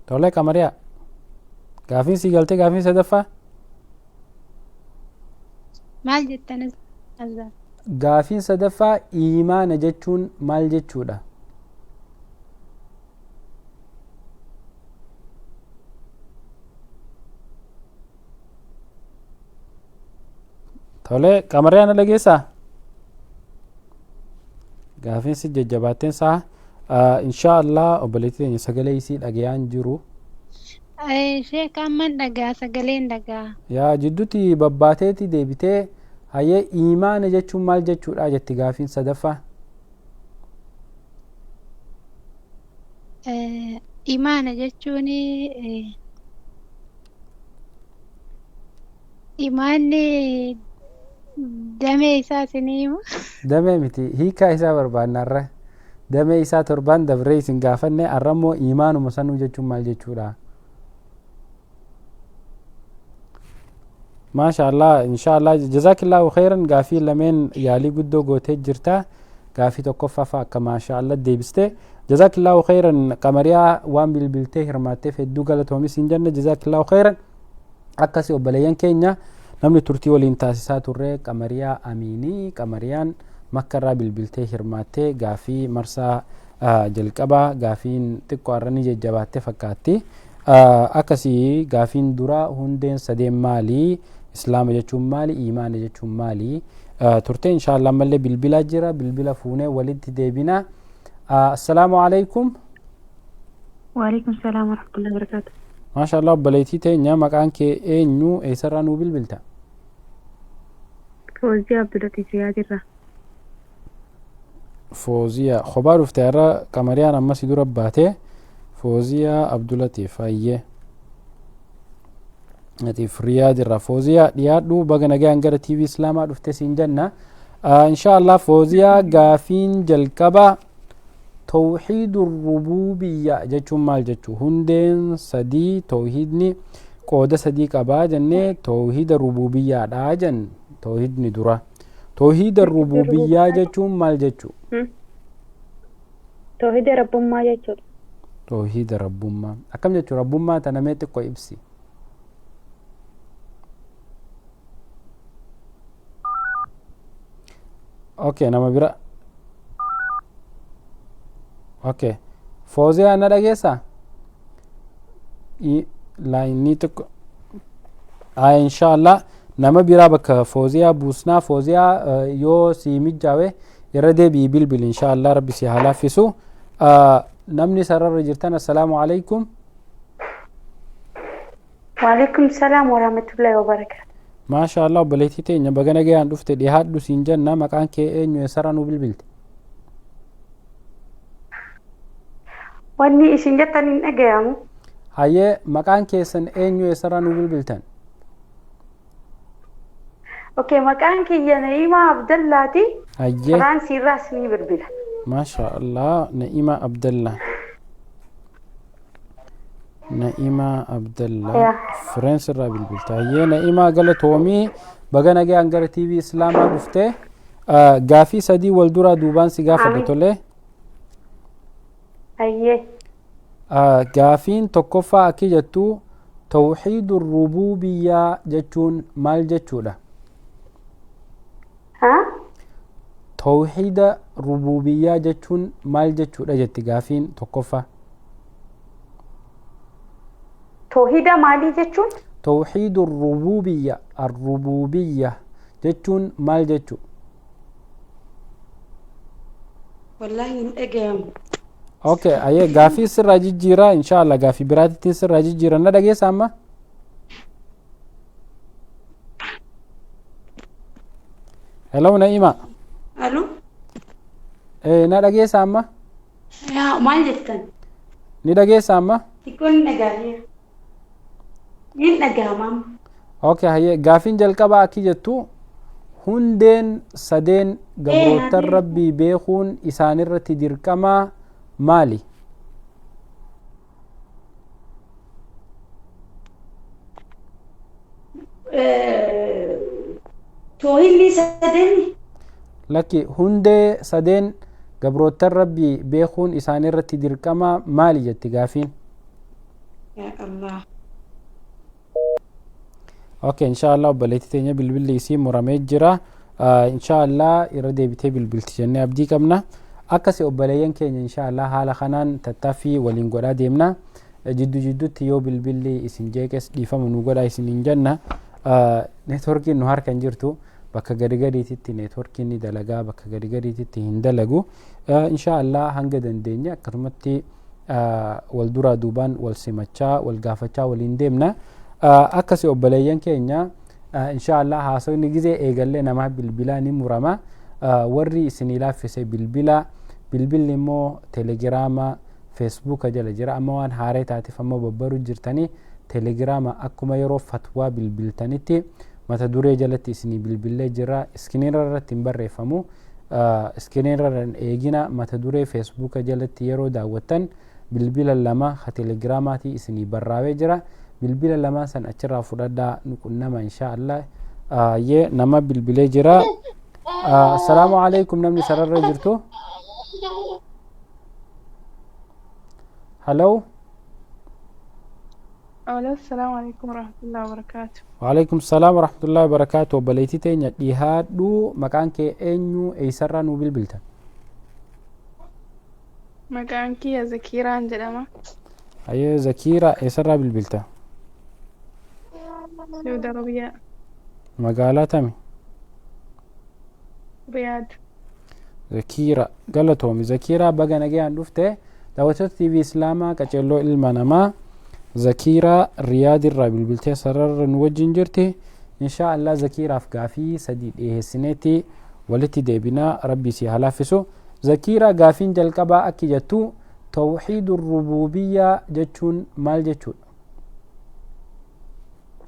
Tole qamariyaa. Gaafiin si galtee gaafiin sadaffaa? Maal jettanis? Gaafiin sadaffaa imaana jechuun maal jechuudha? Tole qamariyaa na dhageessaa? Gaafiin si jajjabaatteen saa inshaallah obboleettii teenya sagalee isii dhagayaan jiru. Sheek amman dhagaa sagaleen dhagaa. Yaa jidduutti babbaateeti deebitee hayyee imaana jechuun maal jechuudha jetti gaafiin sadaffaa? Imaana jechuun imaanni damee isaa isiniimu. Damee miti hiikaa isaa barbaannarra damee isaa torbaan dabree isin gaafanne arrammoo imaanuma sanuu jechuun maal jechuudha? Maashaallah inshaallah jazaakillaahu khairan. Gaafii lameen yaalii guddoo gootee jirta. Gaafii tokkoffaa akka maashaallah deebiste jazaakillaahu khairan. Qamariyaa waan bilbiltee hirmaatteef hedduu galatoomi siin jenna jazaakillaahu khairan. Akkasii obboleeyyan keenya namni turtii waliin taasisaa turre Qamariyaa Amiinii. Qamariyaan Makkarraa bilbiltee hirmaattee gaafii marsaa jalqabaa gaafiin xiqqoo arranii jajjabaattee fakkaatti. Akkasii gaafiin dura hundeen sadeen maali? Islaama jechuun maali? Imaana jechuun maali? Turte inshaallah ammallee bilbilaa jira. Bilbila fuunee walitti deebina. Assalaamu alaikum. Waalaikum salaam warahmatullahi wabarakatuh. Maashaallah obboleettii teenya maqaan kee eenyu eessarraa nuu bilbilta? Fooziyaa Abdulatif Yaadirra. Fooziyaa kophaa dhufte irra Qamariyaan ammas dura baate. Fooziyaa Abdulatif hayyee. Atiif Riyaadirra. Fooziyaa dhiyaadhu baga nagaan gara TV Islaamaa dhufte siin jenna. Inshaallah Fooziyaa gaafiin jalqaba tawxiidu rububiyyaa jechuun maal jechuu? Hundeen sadii tawhiidni qooda sadii qabaa jennee tawhiida rububiyyaadhaa jen tawhiidni dura. tawhiida rububiyyaa jechuun maal jechuu? Tawhiida rabbummaa jechuudha. Tawhiida rabbummaa akkam jechuu rabbummaa tana mee xiqqoo ibsi. Okay, nama bira. Okay. Fooziyaa na dhageessaa? Laayinii xiqqoo. Inshallah nama biraa bakka fooziyaa buusnaa. Fooziyaa yoo si mijjaawe irra deebii bilbil inshallah rabbi si haa laaffisu. Namni sararra jirtan assalaamu alaikum. Waalaikum salaam wa rahmatullahi wa barakaatu. Maasha Allah obboleettii teenya baga nagayaan dhufte dhihaadhu siin jenna maqaan kee eenyu eessarraa nu bilbilte? Wanni isin jettan hin dhagayamu. Hayyee maqaan keessan eenyu eessarraa nu bilbiltan? Okay, maqaan kiyya Na'imaa Abdallaati. Hayyee. Faransii irraas ni bilbila. Maasha Allah Na'imaa Abdallah. Na'imaa Abdallah Firaansi irraa bilbilta. Hayyee Na'imaa galatoomii baga nagayaan gara TV Islaamaa dhufte gaafii sadii wal duraa duubaan si gaafadha tolee. Hayyee. Gaafiin tokkoffaa akki jettu tawhiidu rububiyyaa jechuun maal jechuudha? Tawhiida rububiyyaa jechuun maal jechuudha jetti gaafiin tokkoffaa? Tawhiida maalii jechuun? Tawhiidu rububiyya arrububiyya jechuun maal jechuu? Wallahi hin dhagayamu. Okay, aye gaafii sirraa jijjiiraa inshallah gaafii biraatittiin sirraa jijjiira na dhageessa amma? Hello Na'ima. Allo? Na dhageessa amma? Yaa maal jettan? Ni dhageessa amma? Xiqqoon dhagaalee. Hin dhagahama. Okay, haye gaafiin jalqabaa akki jettu hundeen sadeen gabrootan rabbii beekuun isaanirratti dirqamaa maali? Tawhiidni sadeen? Lakki hundee sadeen gabrootan rabbii beekuun isaanirratti dirqamaa maali jetti gaafiin? Ya Allah. Okay, inshallah obboleettii teenya bilbilli isii muramee jira. Inshallah irra deebitee bilbilti jennee abdii qabna. Akkasi obboleeyyan keenya inshallah haala kanaan tattaaffii waliin godhaa deemna. Jidduutti yoo bilbilli isin jeeqes dhiifama nu godhaa isin hin jenna. Neetworkiin nu harka hin jirtu bakka gadi-gadiititti neetworkiin ni dalagaa bakka gadi-gadiititti hin dalagu. Inshallah hanga dandeenye akkasumatti wal duraa duubaan wal simachaa wal gaafachaa waliin deemna. Akkasi obboleeyyan keenya inshallah haasawni gizee eegallee nama bilbilaa ni murama. Warri isinii laaffise bilbilli immoo telegiraama feesbuuka jala jira amma waan haaree taatiif amma babbaru jirtanii telegiraama akkuma yeroo fatwaa bilbiltanitti mata duree jalatti isinii bilbillee jira iskiriinara irratti hin barreeffamu iskiriinara eegina mata duree feesbuuka jalatti yeroo daawwattan bilbila lama ha telegiraamaatii isinii barraawee jira bilbila lama san achirraa fudhadhaa nuqunnama inshaallah yee nama bilbilee jira. Assalamu alaikum namni sararra jirtu. Hello. Assalamu alaikum warahmatullahi wabarakatuh. Wa alaikum salam warahmatullahi wabarakatuh. Obboleettii teenya dhihaadhu maqaan kee eenyu eessarraa nu bilbilta? Maqaan kiyya Zakiiraan jedhama. Hayyee Zakiira eessarraa bilbilta? Saudi Arabiyaa. Magaalaa tami? Riyaad. Zakiira galatoomi. Zakiira baga nagayaan dhufte daawwattoota TV Islaamaa qaceelloo ilma namaa Zakiira Riyaad irraa bilbiltee sararra nu wajjin jirti. Inshaallah Zakiiraaf gaafii sadii dhiyeessineeti walitti deebinaa rabbi si haa laaffisu. Zakiira gaafiin jalqabaa akki jettu tawhiidu rububiyyaa jechuun maal jechuudha?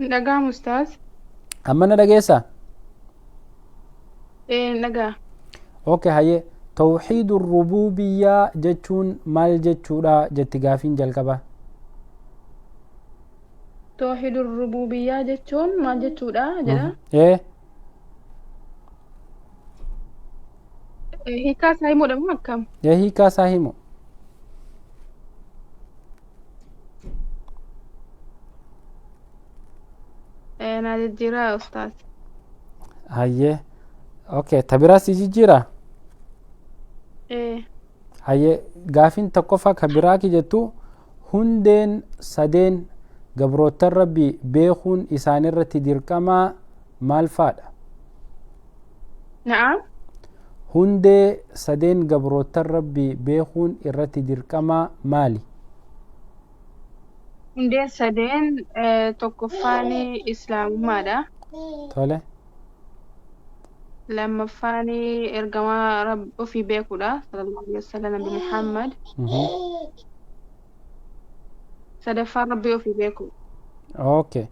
Dhagaa mustaas. Amma na dhageessaa? Dhagaa. Okay, hayyee tawhiidu rububiyyaa jechuun maal jechuudha jetti gaafiin jalqabaa? Tawhiidu rububiyyaa jechuun maal jechuudha jedha? hiikaa isaa himuudha moo akkam? hiikaa isaa himu. Na jijjiiraa ustaas. Hayyee okay tabiraa si jijjiira. Hayyee gaafiin tokkoffaa kabiraa ki jettu hundeen sadeen gabroottan rabbii beekuun isaanirratti dirqamaa maal faadha? Na'am. Hundee sadeen gabroottan rabbii beekuun irratti dirqamaa maali? Hundeen sadeen tokkoffaan islaamummaadha. Tole. Lammaffaan ergamaa ofii beekuudha. Sallallahu alaihi wasallam Nabi Muhammad. Sadaffaan rabbii ofii beeku. Okay.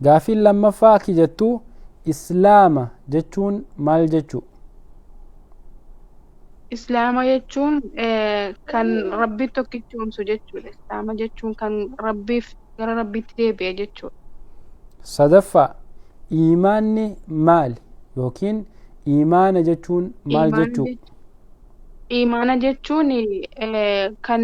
Gaafiin lammaffaa aki jettu islaama jechuun maal jechuu? Islaama jechuun kan rabbi tokkichoomsu jechuudha. Islaama jechuun kan rabbiif gara rabbiitti deebi'e jechuudha. Sadaffaa iimaanni maali yookiin iimaana jechuun maal jechuu? Iimaana jechuun kan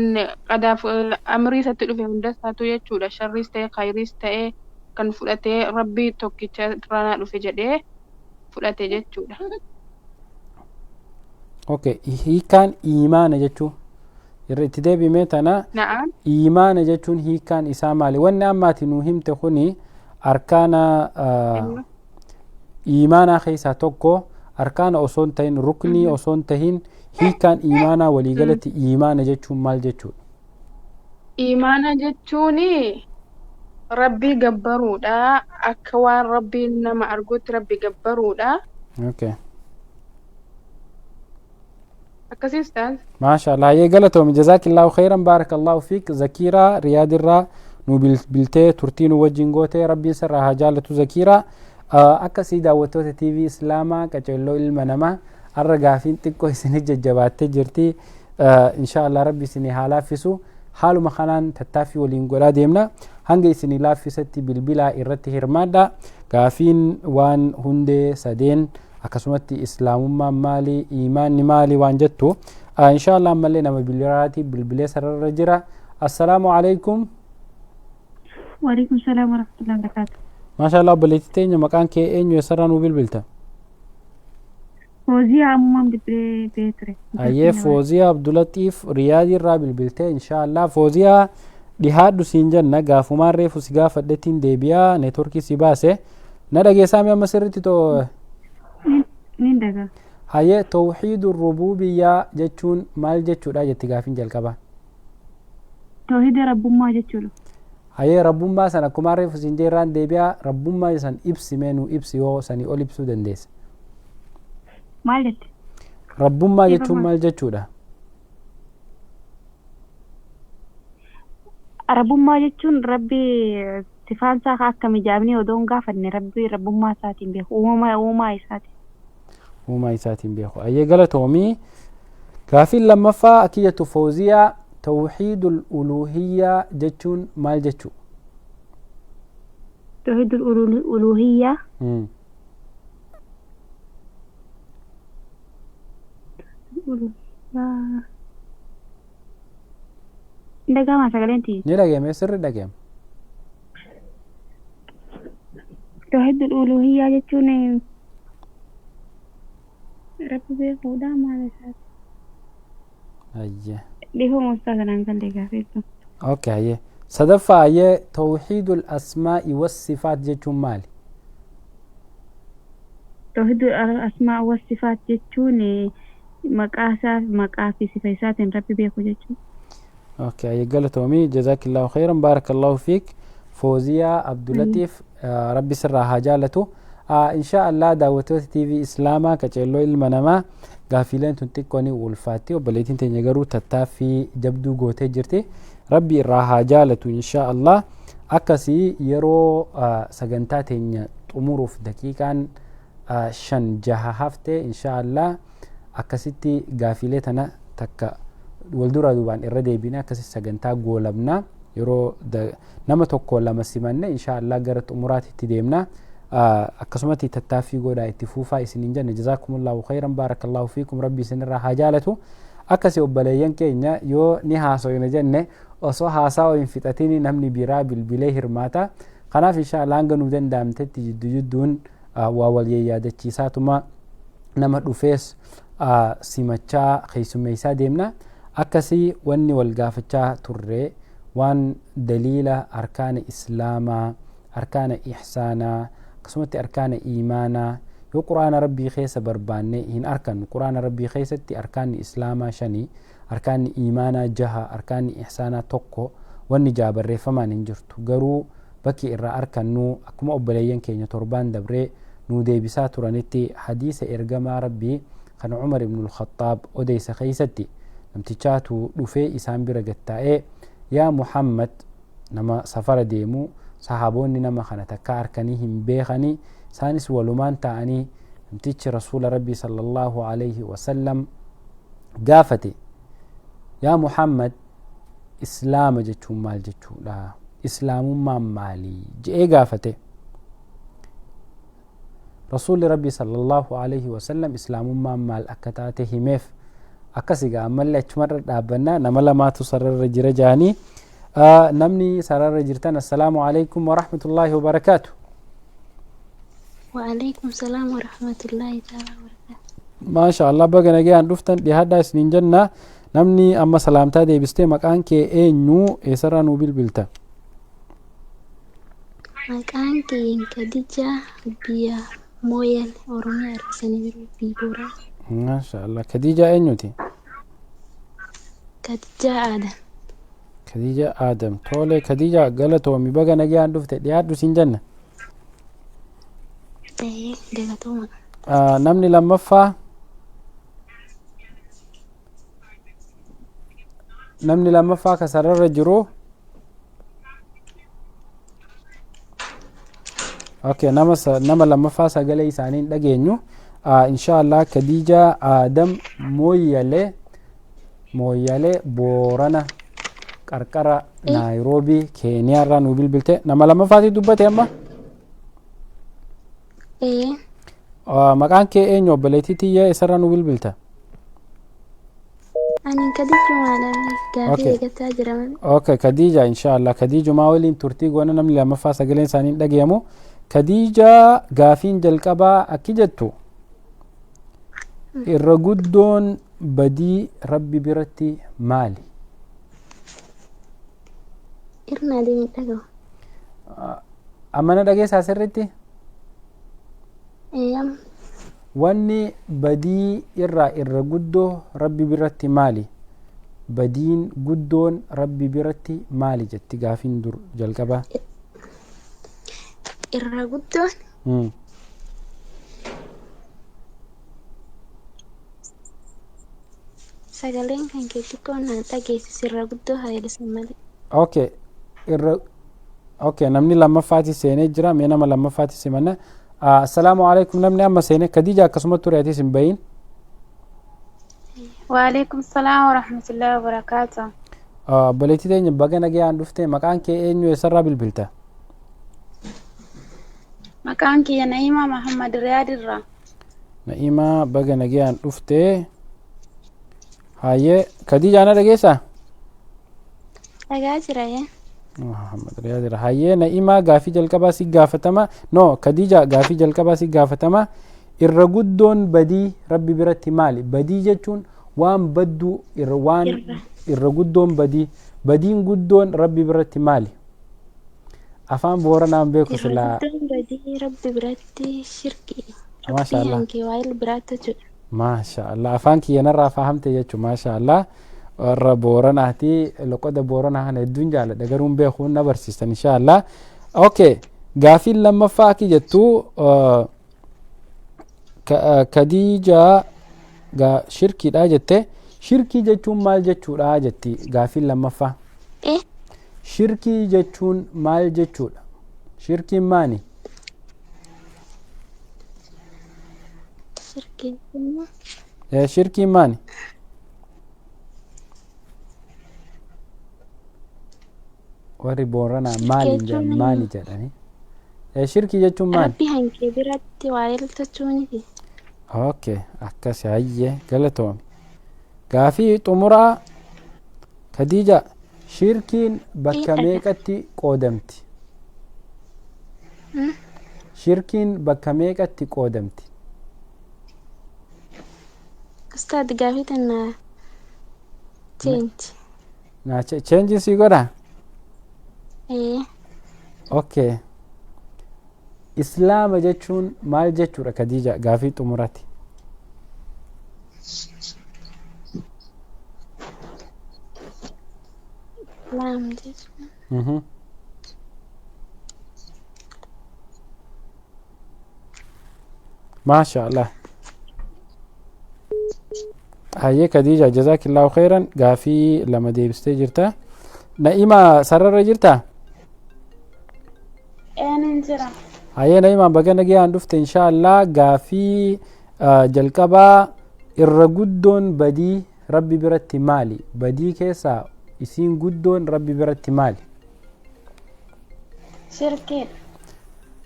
qadaaf amrii isatti dhufe hundasaatu jechuudha. Sharriis ta'e khayriis ta'e kan fudhatee rabbii tokkicha irraa dhufe jedhee fudhate jechuudha. Okay, hiikaan iimaana jechuun irra itti deebimee tana iimaana jechuun hiikaan isaa maali? Wanni ammaati nu himte kuni arkaana iimaanaa keessaa tokko arkaana osoo hin ta'in ruknii osoo hin tahin hiikaan iimaanaa waliigalatti iimaana jechuun maal jechuudha? Iimaana jechuun rabbii gabbaruudha. Akka waan rabbiin nama arguutti rabbii gabbaruudha. Okay. Akkasiistaan. Maashaallah hayyee galatoomi jazaakillaahu khayran baarakallahu fiik zakiiraa riyaadirraa nu biltee turtii nu wajjin gootee rabbiin sirraa haa jaallatu zakiiraa. Akkasii daawwattoota TV Islaamaa qaceelloo ilma namaa har'a gaafiin xiqqoo isinii jajjabaattee jirti. Inshaallah rabbi isinii haa laaffisu. Haaluma kanaan tattaaffii waliin godhaa deemna. Hanga isinii laaffisatti bilbilaa irratti hirmaadha. Gaafiin waan hundee sadeen akkasumatti islaamummaan maali iimaanni maali waan jettu inshaallah ammallee nama bilbiraati bilbilee sararra jira. Assalaamu alaikum. Waalaikum salaam wa rahmatullahi wa barakatuh. Maashaallah obboleettii teenya maqaan kee eenyu eessarraa nu bilbilta? Fooziyaa ammumaan bilbilee ture. Ayyee Fooziyaa Abdulatiif Riyaadirraa bilbiltee inshaallah Fooziyaa dhihaadhu siin jenna gaafumaan reefu si gaafadhetiin deebi'aa neetworkii si baase na dhageessaami amma sirritti too. Nin daga. Hayyee tawxiidu rububiyyaa jechuun maal jechuudha jetti gaafiin jalqabaa? Tawxiida rabbummaa jechuudha. Hayyee rabbummaa san akkuma reefu siin jeerraan deebi'aa rabbummaa san ibsi mee nu ibsi yoo sanii ol ibsuu dandeesse. Maal jette? Rabbummaa jechuun maal jechuudha? Rabbummaa jechuun rabbi sifaan isaa akka mijaabni odoo hin gaafanne rabbi rabbummaa isaatiin beeku uumaa isaatiin. Uumaa isaatiin beeku. Ayyee galatoomii gaafiin lammaffaa akiyyatu Fooziyaa tawxiidul uluhiyyaa jechuun maal jechuu? Tawxiidul uluhiyyaa. Dhagama sagalentii. Ni dhagame sirri dhagame. Tawxiidul uluhiyyaa jechuun rabbi beekuudha maal isaati? Ayyee. Dhiifama uustaa kanaan kan deeggaafeetu. Okay ayyee. Sadaffaa ayyee tawxiidul asmaa'i wassifaat jechuun maali? Tawxiidul asmaa wassifaat jechuun maqaa fi sifa isaatiin rabbi beeku jechuudha. Okay ayyee galatoomii jazaakillaahu khayran baarakallahu fiik Fooziyaa Abdulatiif rabbi sirraa haa jaallatu. Inshaallah daawwattoota TV Islaamaa qaceelloo ilma namaa gaafiileen tun xiqqoon ulfaatti obboleettiin teenya garuu tattaaffii jabduu gootee jirti. Rabbi irraa haa jaallatu inshaallah. Akkasii yeroo sagantaa teenya xumuruuf daqiiqaan 5-6 hafte inshaallah akkasitti gaafiilee tana takka waldura duubaan irra deebine akkasitti sagantaa goolabna yeroo nama tokko lama simanne inshaallah gara xumuraatitti deemna. akkasumatti tattaaffii godhaa itti fuufaa isiniin jenna jazaakumullahu khayran baarakallahu fiikum rabbi isinirraa haa jaalatu akkasi obboleeyyan keenya yoo ni haasoyna jenne osoo haasaa hin fixatin namni biraa bilbilee hirmaata kanaaf inshallah hanga nu danda'amtetti jidduun waa wal yaadachiisaatuma nama dhufees simachaa keessummeessaa deemna akkasii wanni wal gaafachaa turre waan daliila arkaana islaamaa arkaana ihsaanaa akkasumatti arkaana iimaanaa yoo quraana rabbii keessa barbaanne hin arkannu quraana rabbii keessatti arkaanni islaamaa 5 arkaanni iimaanaa 6 arkaanni ihsaanaa 1 wanni jaabarreeffamaan hin jirtu garuu bakki irraa arkannu akkuma obboleeyyan keenya torbaan dabree nu deebisaa turanitti hadiisa ergamaa rabbii kan Umar ibn al-Khattab odeysa keessatti namtichaatu dhufee isaan bira gattaa'ee yaa Muhammad nama safara deemu sahaboonni nama kana takka arkanii hin beekanii isaanis walumaan ta'anii namtichi rasuula rabbii sallallahu alayhi wasallam gaafate yaa Muhammad islaama jechuun maal jechuudha islaamummaan maalii je'ee gaafate rasuulli rabbii sallallahu alayhi wasallam islaamummaan maal akka taate himeef akkasigaa ammallee achumarra dhaabbannaa nama lamaatu sararra jira jaanii namni sararra jirtan assalaamu alaykum warahmatullaahi wabarakaatu وعليكم السلام ورحمة الله تعالى وبركاته ما شاء الله بقى نجيان دفتن دي هدا سنين جنة نمني أما سلامتا دي بستي مكان كي نيو إسرانو بالبلتا مكان كي كديجة بيا مويل أورمي أرسني بيبورا ما شاء الله كديجة نيوتي كديجة آدم كديجة آدم تولي كديجة قالت ومي بقى نجيان دفتن دي هدا سنين جنة namni lammaffaa ka sararra jiru okay nama lammaffaa sagalee isaaniin dhageenyu inshallah Khadija Adam Moyyale Boorana qarqara Nairobi Keniyaa irraa nu bilbilte nama lammaffaati dubbate amma maqaan kee eenyu obboleettii tiyya isarra nu bilbilta ani Khadija gaaffii eeggataa jira okay Khadija inshallah Khadija waliin turtii goona namni lammaffaa sagaleen isaaniin dhagayamu Khadija gaafiin jalqabaa akki jettu irra guddoon badii rabbi biratti maali irna deemi dhagahu amana dhageessaa sirritti wanni badii irra guddoo rabbi biratti maali badiin guddoon rabbi biratti maali jetti gaafiin dur jalqabaa irra guddoon sagaleen kan kee xiqqoo naan dhageessis irra guddoo haa jedhisan malee okay namni lammaffaati seenee jira mee nama lammaffaati simanna assalaamu alaykum namni amma seene Khadija akkasuma tureetis hin bayin وعليكم السلام ورحمة الله وبركاته obboleettii teenya baga nagayaan dhufte maqaan kee eenyu eessarraa bilbilta maqaan kiyya Na'imaa Muhammad Riyaadirraa Na'imaa baga nagayaan dhufte hayyee Khadija na dhageessaa dhagaa jira Muhammad Riyaadirraa hayyee Na'imaa gaafii jalqabaa si gaafatama no Khadija gaafii jalqabaa si gaafatama irra guddoon badii rabbi biratti maali badii jechuun waan baddu irra guddoon badiin guddoon rabbi biratti maali afaan booranaan beeku silaa badii rabbi biratti shirki maashaallah waa'il biraatti jechuudha maashaallah afaan kiyyanarraa fahamte jechu maashaallah warra booranaati loqoda booranaa kana hedduun jaaladha garuun beekuun na barsiistan inshaallah okay gaafiin lammaffaa aki jettu Khadija shirkiidha jette shirkii jechuun maal jechuudha jetti gaafiin lammaffaa shirkii jechuun maal jechuudha shirkiin maani shirkiin maani warri booranaa maali jedhani shirkii jechuun maal? Rabbi hankee biratti waa ilaalchachuuniti. Okay, akkas hayyee galatoomi. Gaafii xumuraa Khadija, shirkiin bakka meeqatti qoodamti? Shirkiin bakka meeqatti qoodamti? Ustaad gaafii tana change. Na change si godha? Okay. Islaama jechuun maal jechuudha Khadija? Gaafii xumurati. Islaam jechuun. Masha Allah. Hayyee Khadija, jazakillahu khairan. Gaafii lama deebistee jirta. Na'ima sararra jirta? Jira. Hayyee Na'ima baga nagayaan dhufte inshaallah. Gaafii jalqabaa irra guddoon badii Rabbi biratti maali? Badii keessaa isiin guddoon Rabbi biratti maali? Shirkii.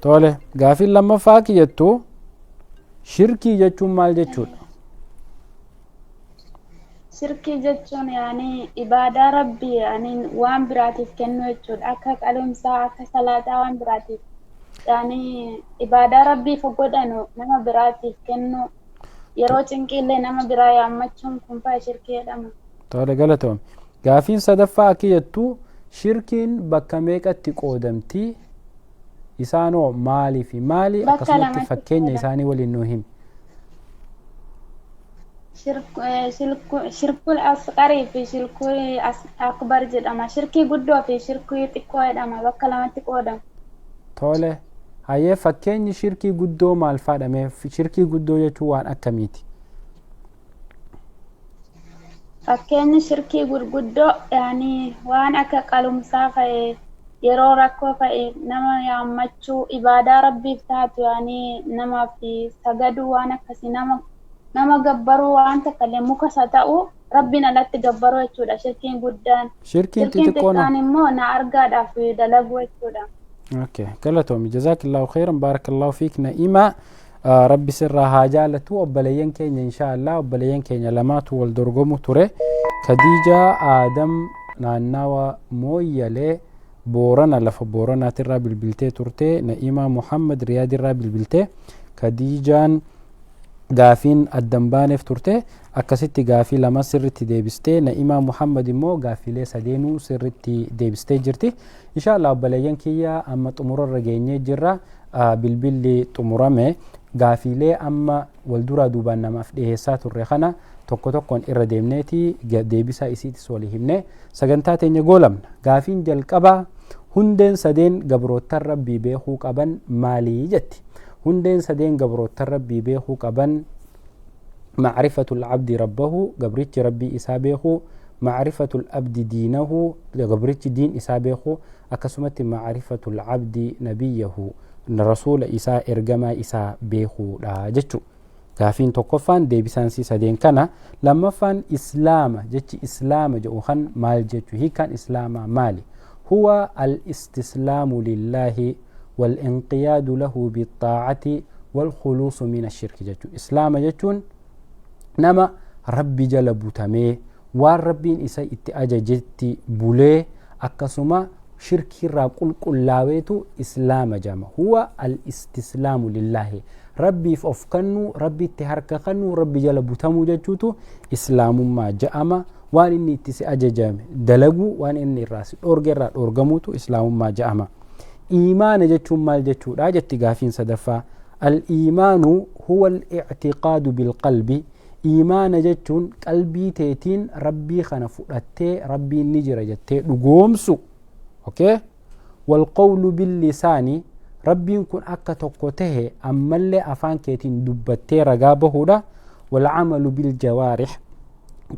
Tole, gaafii lammaffaa kiyyattu shirkii jechuun maal jechuudha? Shirkii jechuun yaani ibaadaa rabbii yaani waan biraatiif kennu jechuudha. Akka qalumsaa, akka salaataa waan biraatiif yaani ibaadaa rabbiif godhanu nama biraatiif kennu yeroo cinqiillee nama biraa yaammachuun kun fa'aa shirkii jedhama. Tole galatoomi. Gaafiin sadaffaa kiyyattu shirkiin bakka meeqatti qoodamti? Isaanoo maalii fi maali? Akkasumatti fakkeenya isaanii waliin nuu himi. Shirkul asqarii fi shirkul akbar jedhama. Shirkii guddoo fi shirkii xiqqoo jedhama. Bakka lamatti qoodama. Tole. Hayyee fakkeenyi shirkii guddoo maal faadhame? Shirkii guddoo jechuun waan akkamiiti? Fakkeenyi shirkii gurguddoo yaani waan akka qalumsaa fa'ee yeroo rakkoo fa'ee nama yaammachuu ibaadaa rabbiif taatu yaani namaaf sagaduu waan akkasii nama gabbaruu waan takkallee mukas haa ta'u rabbiin alatti gabbaruu jechuudha shirkiin guddaan. Shirkiin xixiqqoon immoo na argaadhaaf dalaguu jechuudha. Okay, galatoomi. Jazakillahu khairan, barakallahu fiik Na'ima. Rabbi sirraa haa jaalatu. Obboleeyyan keenya inshaallah obboleeyyan keenya lamaatu wal dorgomu ture. Khadija Adam naannawa Mooyyalee Boorana lafa Booranaatirraa bilbiltee turte. Na'ima Muhammad Riyaadirraa bilbiltee. Khadijaan gaafiin addan baaneef turte. Akkasitti gaafii lama sirritti deebistee Na'ima Muhammad immoo gaafiilee sadeenuu sirritti deebistee jirti. Inshaallah obboleeyyan kiyya amma xumurarra geenyee jirra. Bilbilli xumurame gaafiilee amma wal duraa duubaan namaaf dhiheessaa turre kana tokko tokkoon irra deemneeti deebisaa isiitis walii himne sagantaa teenya goolamna. Gaafiin jalqabaa hundeen sadeen gabroottan rabbii beekuu qaban maalii jetti? Hundeen sadeen gabroottan rabbii beekuu qaban معرفة العبد ربه قبرتش ربي إسابيخو معرفة الأبد دينه قبرتش دين إسابيخو أكسمت معرفة العبد نبيه الرسول إسا إرقما إسابيخو لا جتشو كافين توقفان دي بسانسي سدين كان لما فان إسلام جتش إسلام جوخان مال جتشو هي كان إسلام مالي هو الاستسلام لله والانقياد له بالطاعة والخلوص من الشرك جتشو إسلام جتشون nama rabbi jala butamee waan rabbiin isa itti ajajetti bulee akkasuma shirkiirraa qulqullaaweetu islaama jama. Huwa al-istislaamu lillaahi. Rabbiif of kannu, rabbitti harka kannu, rabbi jala butamuu jechuutu islaamummaa ja'ama. Waan inni itti si ajajame dalagu, waan inni irraa si dhoorge irraa dhoorgamuutu islaamummaa ja'ama. Iimaana jechuun maal jechuudha jetti gaafiin sadaffaa. Al-iimaanu huwa al-i'tiqaadu bilqalbi. Iimaana jechuun qalbii teetiin rabbii kana fudhattee rabbiin ni jira jettee dhugoomsu. Okay? Walqawlu billisaani rabbiin kun akka tokko tahe ammallee afaan keetiin dubbattee ragaa bahuudha. Walcamalu biljawaarix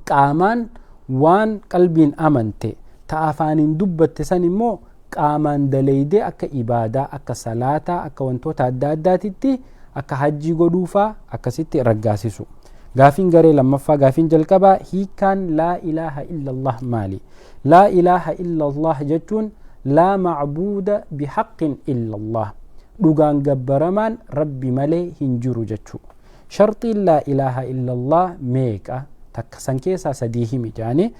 qaamaan waan qalbiin amante ta afaaniin dubbatte san immoo qaamaan daleeydee akka ibaadaa, akka salaataa, akka wantoota adda addaatitti akka hajjii godhuufaa akkasitti raggaasisu. Gaafin garee lammaffaa gaafin jalqabaa hiikaan laa ilaaha illallah maali? Laa ilaaha illallah jechuun laa macbuuda bihaqqin illallah. dhugaan gabbaramaan rabbi malee hin jiru jechuu. Sharxiin laa ilaaha illallah meeqa? Takka san keessaa sadii himi jaani.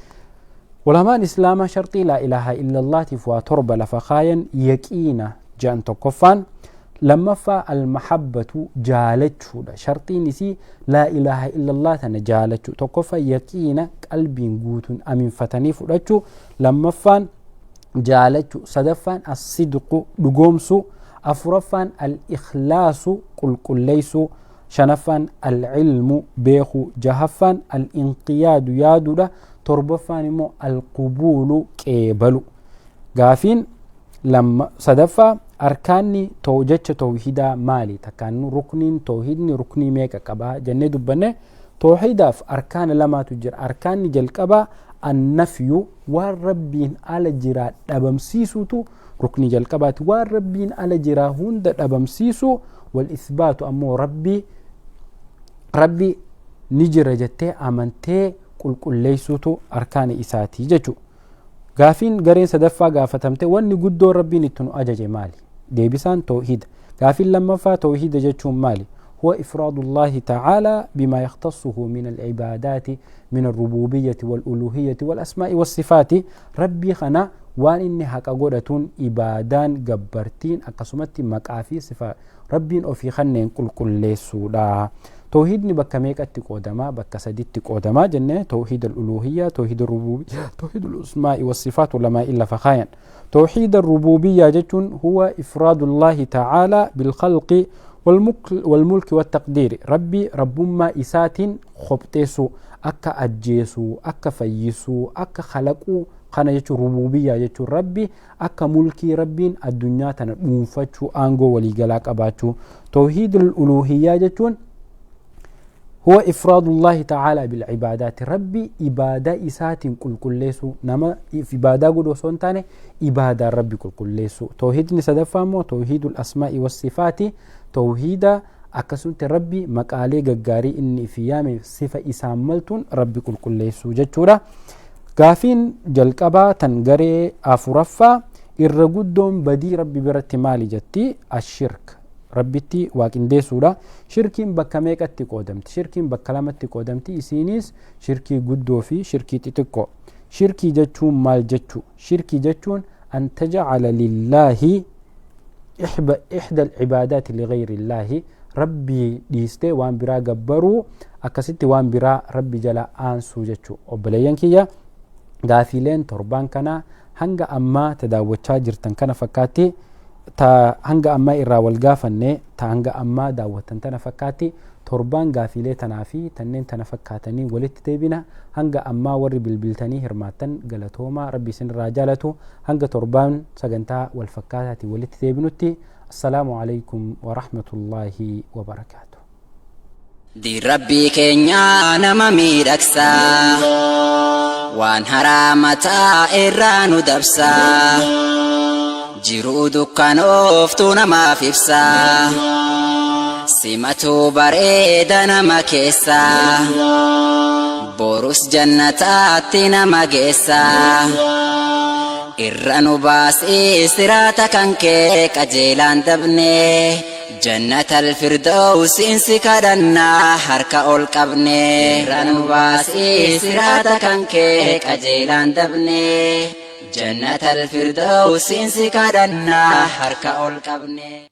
Ulamaan islaamaa sharxii laa ilaaha illallaatiif waa torba lafa kaayan yaqiina jaan tokkoffaan. Lammaffaa almahabbatu jaalachuudha. Sharxiin isii laa ilaaha illallah tana jaalachuu. Tokkoffaa yaqiina qalbiin guutuun aminfatanii fudhachuu. Lammaffaan jaalachuu. Sadaffaan as-sidqu dhugoomsuu. Afuraffaan al-ikhlaasu qulqulleeysuu. Shanaffaan al-ilmu beekuu. Jahaffaan al-inqiyaadu yaaduudha. Torbaffaan immoo al-qubuulu qeebalu. Gaafiin sadaffaa arkaanni jecha tawhiidaa maali? Takkaan rukniin tawhiidni ruknii meeqa qabaa jennee dubbanne. Tawhiidaaf arkaana lamaatu jira. Arkaanni jalqabaa annafyu waan rabbiin ala jiraa dhabamsiisuutu ruknii jalqabaati. Waan rabbiin ala jiraa hunda dhabamsiisu. Wal isbaatu ammoo rabbi ni jira jettee amantee qulqulleessuutu arkaana isaatii jechuudha. Gaafiin gareen sadaffaa gaafatamte wanni guddoo rabbiin itti nu ajaje maali? Deebisaan tawhiida. Gaafiin lammaffaa tawhiida jechuun maali? هو إفراد الله تعالى بما يختصه من العبادات من الربوبية والألوهية والأسماء والصفات. ربي خنا وان إني حق قدتون إبادان جبرتين أقسمت مكافي صفات ربي أوفي خنين كل ليسودا. توحيدني بكميك التقودما بكسديت التقودما جنة توحيد الألوهية توحيد الربوبية توحيد الأسماء والصفات ولا إلا فخاين. توحيد الربوبية جتون هو إفراد الله تعالى بالخلق والملك والتقدير. ربي ربما إسات خبتسو أكا أجيسو أكا فيسو أكا خلقو خانا يجو ربوبية يجو ربي أكا ملكي ربين الدنيا تنمفتشو أنغو وليقلاك أباتشو. توحيد الألوهية جتون هو إفراد الله تعالى بالعبادات. ربي إبادة إسات كل ليسو نما إبادة قدو سونتاني إبادة ربي كل ليسو. توحيد نسدفامو توحيد الأسماء والصفات توحيد أكسنت ربي مقالي غغاري إني في يامي صفة إساملتون ربي كل ليسو جتشورا. غافين جلقبا تنغري أفرفا إرغدون بدي ربي برت مالي جتي الشرك. ربيتي واقندي سورة شركين بكا ميقاتي قودمتي شركين بكا لامتي قودمتي إسينيس شركي قدو في شركي تتكو. شركي جتشون مال جتشو. شركي جتشون أن تجعل لله إحدى العبادات لغير الله. ربي ديستي وان برا قبرو أكسيتي وان برا ربي جلا آنسو جتشو. وبليان كيا غافلين تربان كنا هنگا أما تداوچا جرتن كنا فكاتي ta hanga amma irraa wal gaafanne ta hanga amma daawwatan tana fakkaati torbaan gaafilee tanaa fi tanneen tana fakkaatanii walitti deebina. Hanga amma warri bilbiltanii hirmaattan galatoomaa rabbi isin irraa jaalatu. Hanga torbaan sagantaa wal fakkaataati walitti deebinutti assalaamu alaykum wa rahmatullahi wa barakaatu. Diin rabbii keenya nama miidhagsaa waan haraamataa irraa nu dabsaa. Jiruu dukkanoftuu namaaf ibsaa. Simatu bareeda nama keessaa. Borus jannataatti nama geessaa. Irra nu baasii siraata kan kee qajeelaan dabnee. Jannatal firdawsiin si kadhannaa harka ol qabnee. Irra nu baasii siraata kan kee qajeelaan dabnee. جنة الفردوس إنسي كدنا حركة القبني.